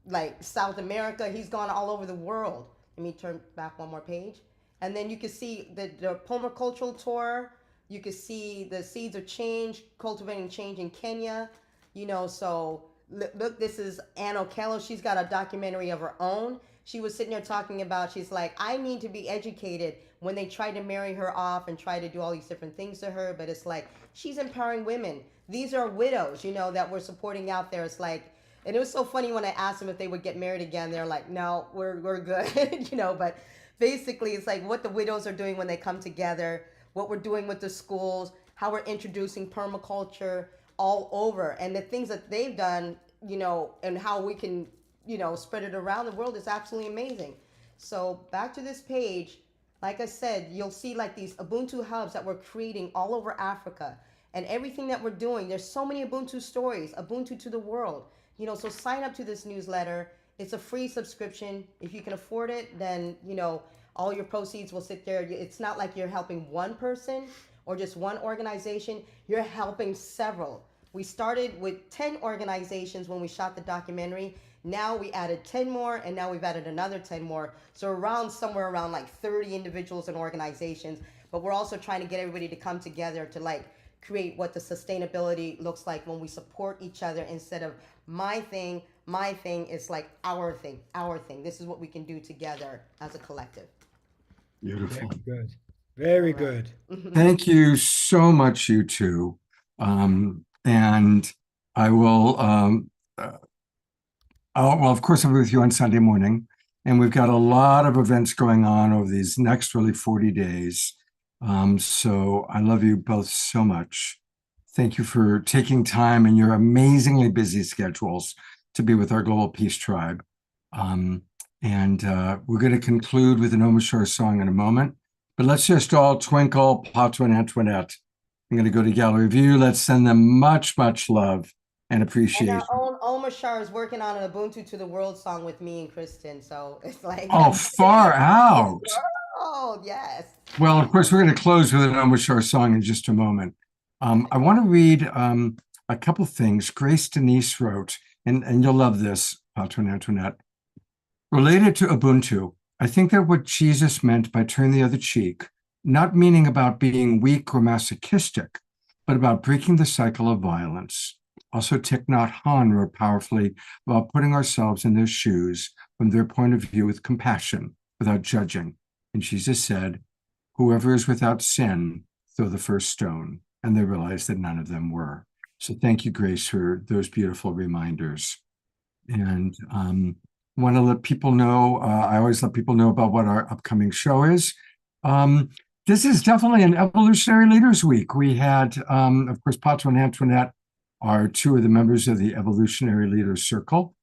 like South America. He's gone all over the world. Let me turn back one more page. And then you can see the permacultural tour. You can see the Seeds of Change, Cultivating Change in Kenya. You know, so look, this is Ann Okello. She's got a documentary of her own. She was sitting there talking about, she's like, I need to be educated when they tried to marry her off and try to do all these different things to her. But it's like, she's empowering women. These are widows, you know, that we're supporting out there. It's like, and it was so funny when I asked them if they would get married again. They're like, no, we're good, you know, but basically it's like what the widows are doing when they come together, what we're doing with the schools, how we're introducing permaculture all over, and the things that they've done, you know, and how we can, you know, spread it around the world is absolutely amazing. So back to this page, like I said, you'll see like these Ubuntu hubs that we're creating all over Africa, and everything that we're doing. There's so many Ubuntu stories, Ubuntu to the world, you know, so sign up to this newsletter. It's a free subscription. If you can afford it, then, you know, all your proceeds will sit there. It's not like you're helping one person or just one organization. You're helping several. We started with 10 organizations when we shot the documentary. Now we added 10 more, and now we've added another 10 more. So around somewhere around like 30 individuals and organizations. But we're also trying to get everybody to come together to like create what the sustainability looks like when we support each other instead of my thing. My thing is like our thing, our thing. This is what we can do together as a collective. Beautiful. Very good. Very good. Thank you so much, you two. And I will, well, of course, I'll be with you on Sunday morning. And we've got a lot of events going on over these next really 40 days. So I love you both so much. Thank you for taking time in your amazingly busy schedules to be with our Global Peace Tribe. And we're going to conclude with an Omashar song in a moment. But let's just all twinkle Pato and Antoinette. I'm going to go to Gallery View. Let's send them much, much love and appreciation. And our own Omashar is working on an Ubuntu to the World song with me and Kristen. So it's like, oh, far out. Oh, yes. Well, of course, we're going to close with an Omashar song in just a moment. I want to read a couple things Grace Denise wrote, and you'll love this, Pato and Antoinette. Related to Ubuntu, I think that what Jesus meant by turn the other cheek, not meaning about being weak or masochistic, but about breaking the cycle of violence. Also, Thich Nhat Hanh wrote powerfully about putting ourselves in their shoes from their point of view with compassion, without judging. And Jesus said, whoever is without sin, throw the first stone. And they realized that none of them were. So thank you, Grace, for those beautiful reminders. And want to let people know, I always let people know about what our upcoming show is. This is definitely an Evolutionary Leaders Week. We had, of course, Pato and Antoinette are two of the members of the Evolutionary Leaders Circle.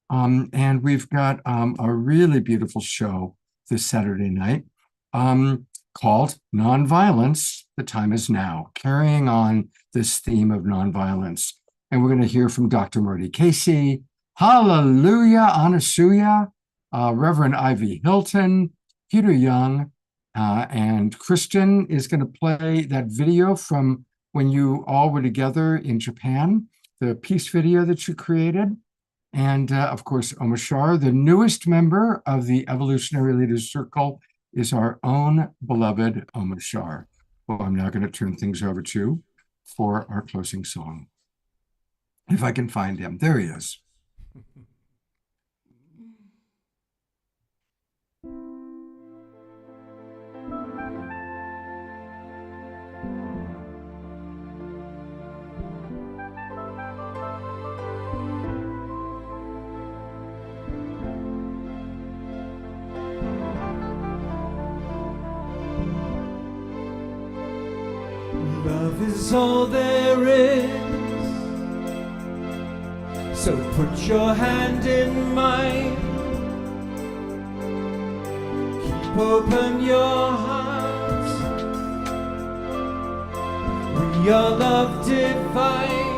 And we've got a really beautiful show this Saturday night called Nonviolence, the Time is Now, carrying on this theme of nonviolence. And we're going to hear from Dr. Marty Casey, Hallelujah, Anasuya, Reverend Ivy Hilton, Peter Young, and Kristen is going to play that video from when you all were together in Japan, the peace video that you created. And of course, Omashar, the newest member of the Evolutionary Leaders Circle, is our own beloved Omashar, who I'm now going to turn things over to for our closing song. If I can find him. There he is. Love is all there is. So put your hand in mine. Keep open your heart. We are love divine.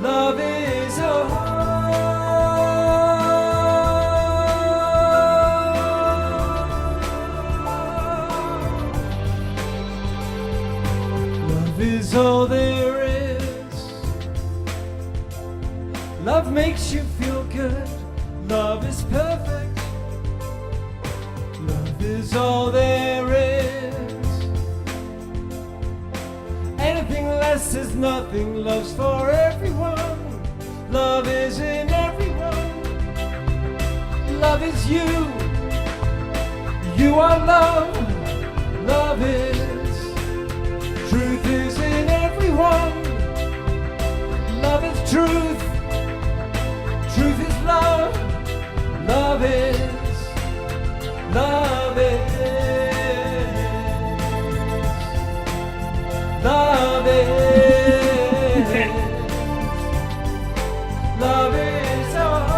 Love is all. Love is all there is. Love makes you feel good. Love is perfect. Love is all there is. Anything less is nothing. Love's for everyone. Love is in everyone. Love is you. You are love. Love is. Truth is in everyone. Love is truth. Truth is love. Love is. Love is. Love is. Love is all.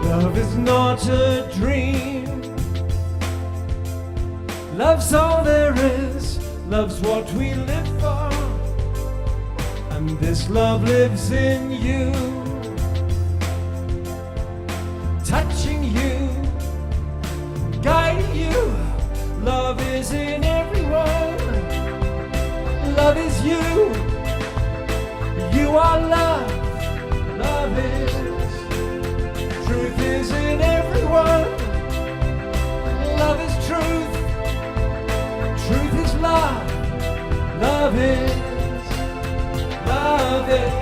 Love is not a dream. Love's all there is. Love's what we live for. And this love lives in you. Touching you, guiding you. Love is in everyone. Love is you. You are love. Love is. Truth is in everyone. Love is truth. Truth is love. Love is. Love is.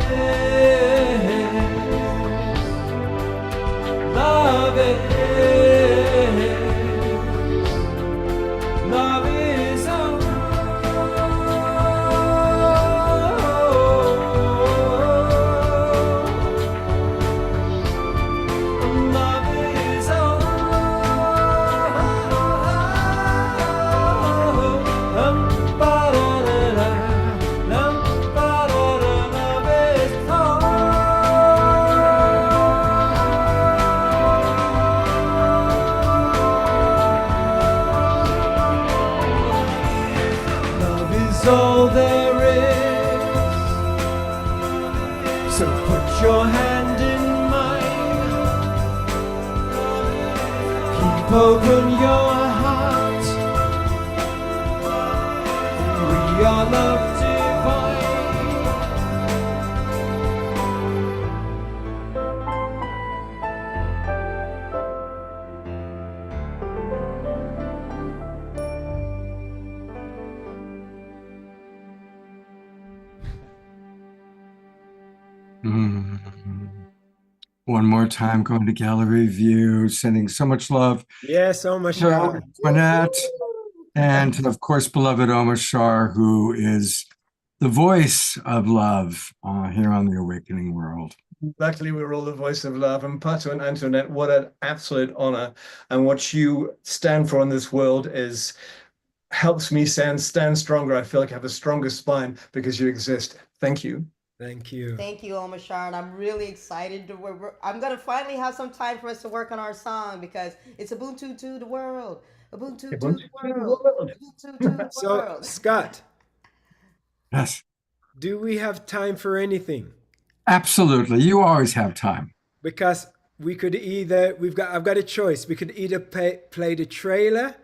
Love is. Love is all. Love is all. Ba-da-da-da, ba-da-da, love is all. Love is all there is. So put your hand in mine. Keep open your heart. We are love divine. Mm. One more time, going to gallery view, sending so much love Yeah, so much to love. Antoinette, and of course, beloved Omar Shar, who is the voice of love here on the Awakening World. Luckily, we're all the voice of love. And Pato and Antoinette, what an absolute honor. And what you stand for in this world is helps me stand stronger. I feel like I have a stronger spine because you exist. Thank you. Thank you. Thank you, Omar Shah, and I'm really excited to work. I'm gonna finally have some time for us to work on our song because it's Ubuntu to the world. Ubuntu to the world. Ubuntu to the So, world. Scott, Yes, do we have time for anything? absolutely. You always have time. Because we could either I've got a choice. We could either play the trailer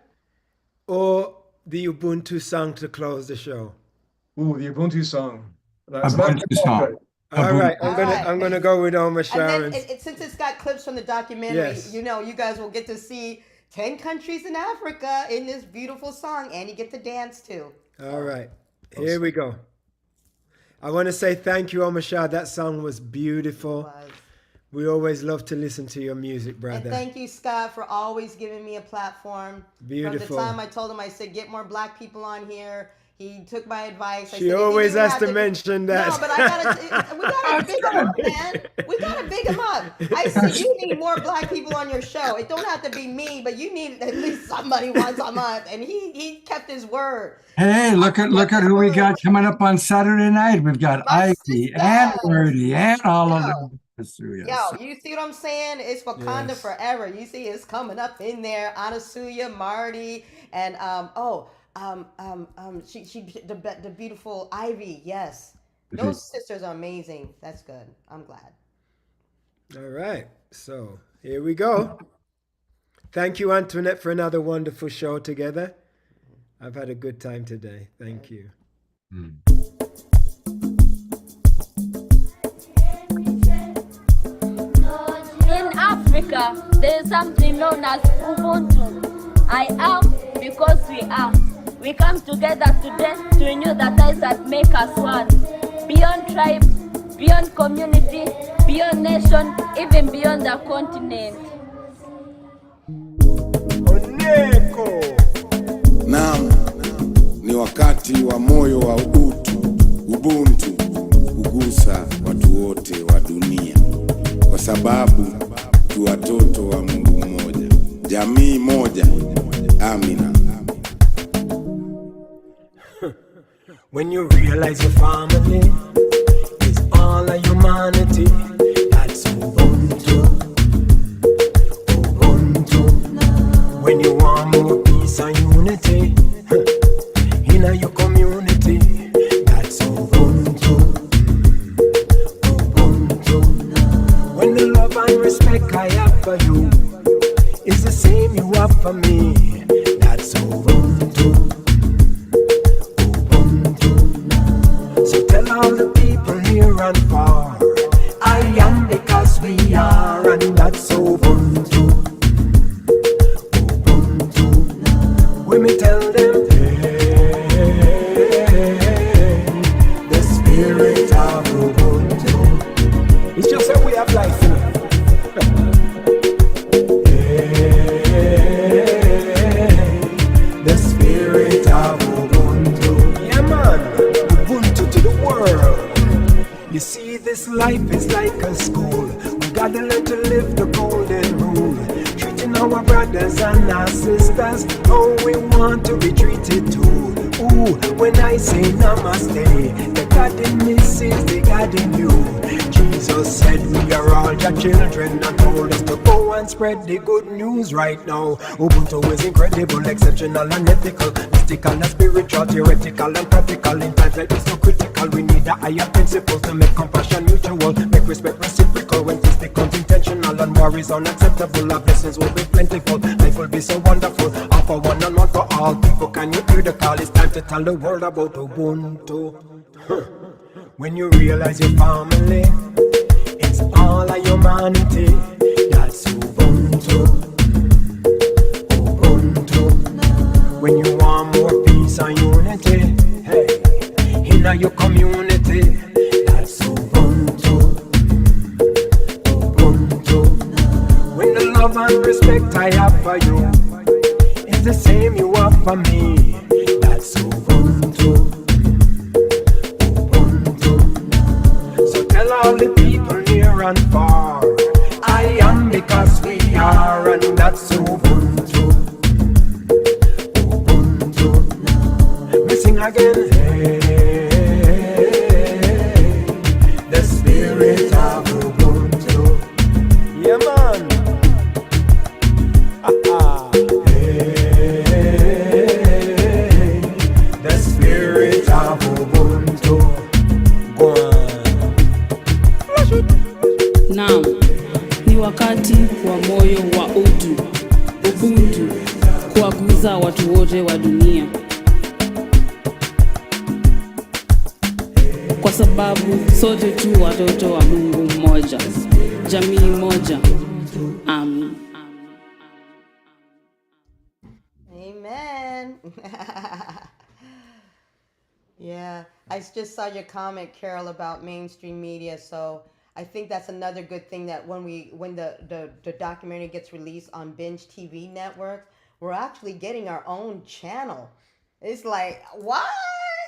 or the Ubuntu song to close the show. Ooh, the Ubuntu song. Ubuntu song. All right, Alright. I'm gonna go with Omar And Sharon. then, since it's got clips from the documentary, Yes. you know, you guys will get to see 10 countries in Africa in this beautiful song, and you get to dance too. All right, here we go. I want to say thank you, Omar Shah. That song was beautiful. Was. We always love to listen to your music, And brother. thank you, Scott, for always giving me a platform. Beautiful. From the time I told him, I said, get more black people on here. He took my advice. I She said, "If you always do has have to mention that. No, but we gotta big him up, man. We gotta big him up. I said, you need more black people on your show. It don't have to be me, but you need at least somebody once a month. And he kept his word. Hey, look at who we got coming up on Saturday night. We've got Ivy and Birdie and all of them. Yo, you see what I'm saying? It's Wakanda Yes. forever. You see, it's coming up in there. Anasuya, Marty, and she the beautiful Ivy. Yes, those sisters are amazing. That's good. I'm glad. All right. So here we go. Thank you, Antoinette, for another wonderful show together. I've had a good time today. Thank you. In Africa, there is something known as Ubuntu. I am because we are. We come together today to renew the ties that make us one. Beyond tribe, beyond community, beyond nation, even beyond the continent. Naam, ni wakati wa moyo wa utu, ubuntu, kugusa watu wote wa dunia, kwa sababu tu watoto wa Mungu mmoja, jamii moja. Amina. When you realize your family is all of humanity, that's Ubuntu. Ubuntu. When you want more peace and unity in your community, that's Ubuntu. Ubuntu. When the love and respect I have for you is the same you have for me, that's Ubuntu. So tell all the people near and far, I am because we are, and that's Ubuntu. Ubuntu. When we tell them, hey, the spirit of Ubuntu. It's just a way of life, you know? Hey, the spirit of Ubuntu. Yeah, man. Ubuntu to the world. You see, this life is like a school. We gotta learn to live the golden rule, treating our brothers and our sisters how we want to be treated too. Ooh, when I say namaste, the God in me sees the God in you. Jesus said we are all your children and told us to go and spread the good news right now. Ubuntu is incredible, exceptional and ethical, mystical and spiritual, theoretical and practical. In times like this so critical, we need a higher principles to make compassion mutual, make respect reciprocal. When peace becomes intentional and war is unacceptable, our blessings will be plentiful, life will be so wonderful. All for one and one for all people. Can you hear the call? It's time to tell the world about Ubuntu. When you realize your family, it's all of humanity. That's Ubuntu. Ubuntu. When you want more peace and unity, hey, in your community, that's Ubuntu. Ubuntu. When the love and respect I have for you is the same you have for me, that's Ubuntu. So tell all the people near and far, I am because we are, and that's Ubuntu. Ubuntu. We sing again. Hey, the spirit of Ubuntu. Yeah, man. Hey, the spirit of Ubuntu. Naam, ni wakati wa moyo wa utu, ubuntu, kuwaguza watu wote wa dunia, kwa sababu sote tu watoto wa Mungu mmoja, jamii moja. Amen. Amen. Yeah, I just saw your comment, Carol, about mainstream media. So I think that's another good thing, that when the documentary gets released on Binge TV network, we're actually getting our own channel. It's like, what?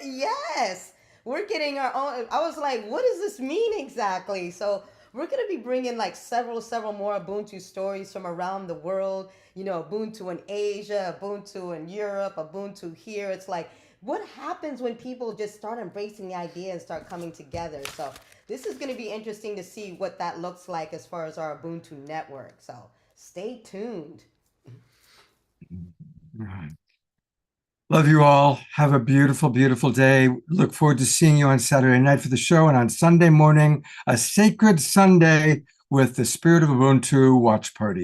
Yes, we're getting our own. I was like, what does this mean exactly? So we're going to be bringing like several more Ubuntu stories from around the world. You know, Ubuntu in Asia, Ubuntu in Europe, Ubuntu here. It's like, what happens when people just start embracing the idea and start coming together? So this is going to be interesting to see what that looks like as far as our Ubuntu network. So stay tuned. Right. Love you all. Have a beautiful, beautiful day. Look forward to seeing you on Saturday night for the show, and on Sunday morning, a sacred Sunday with the Spirit of Ubuntu watch party.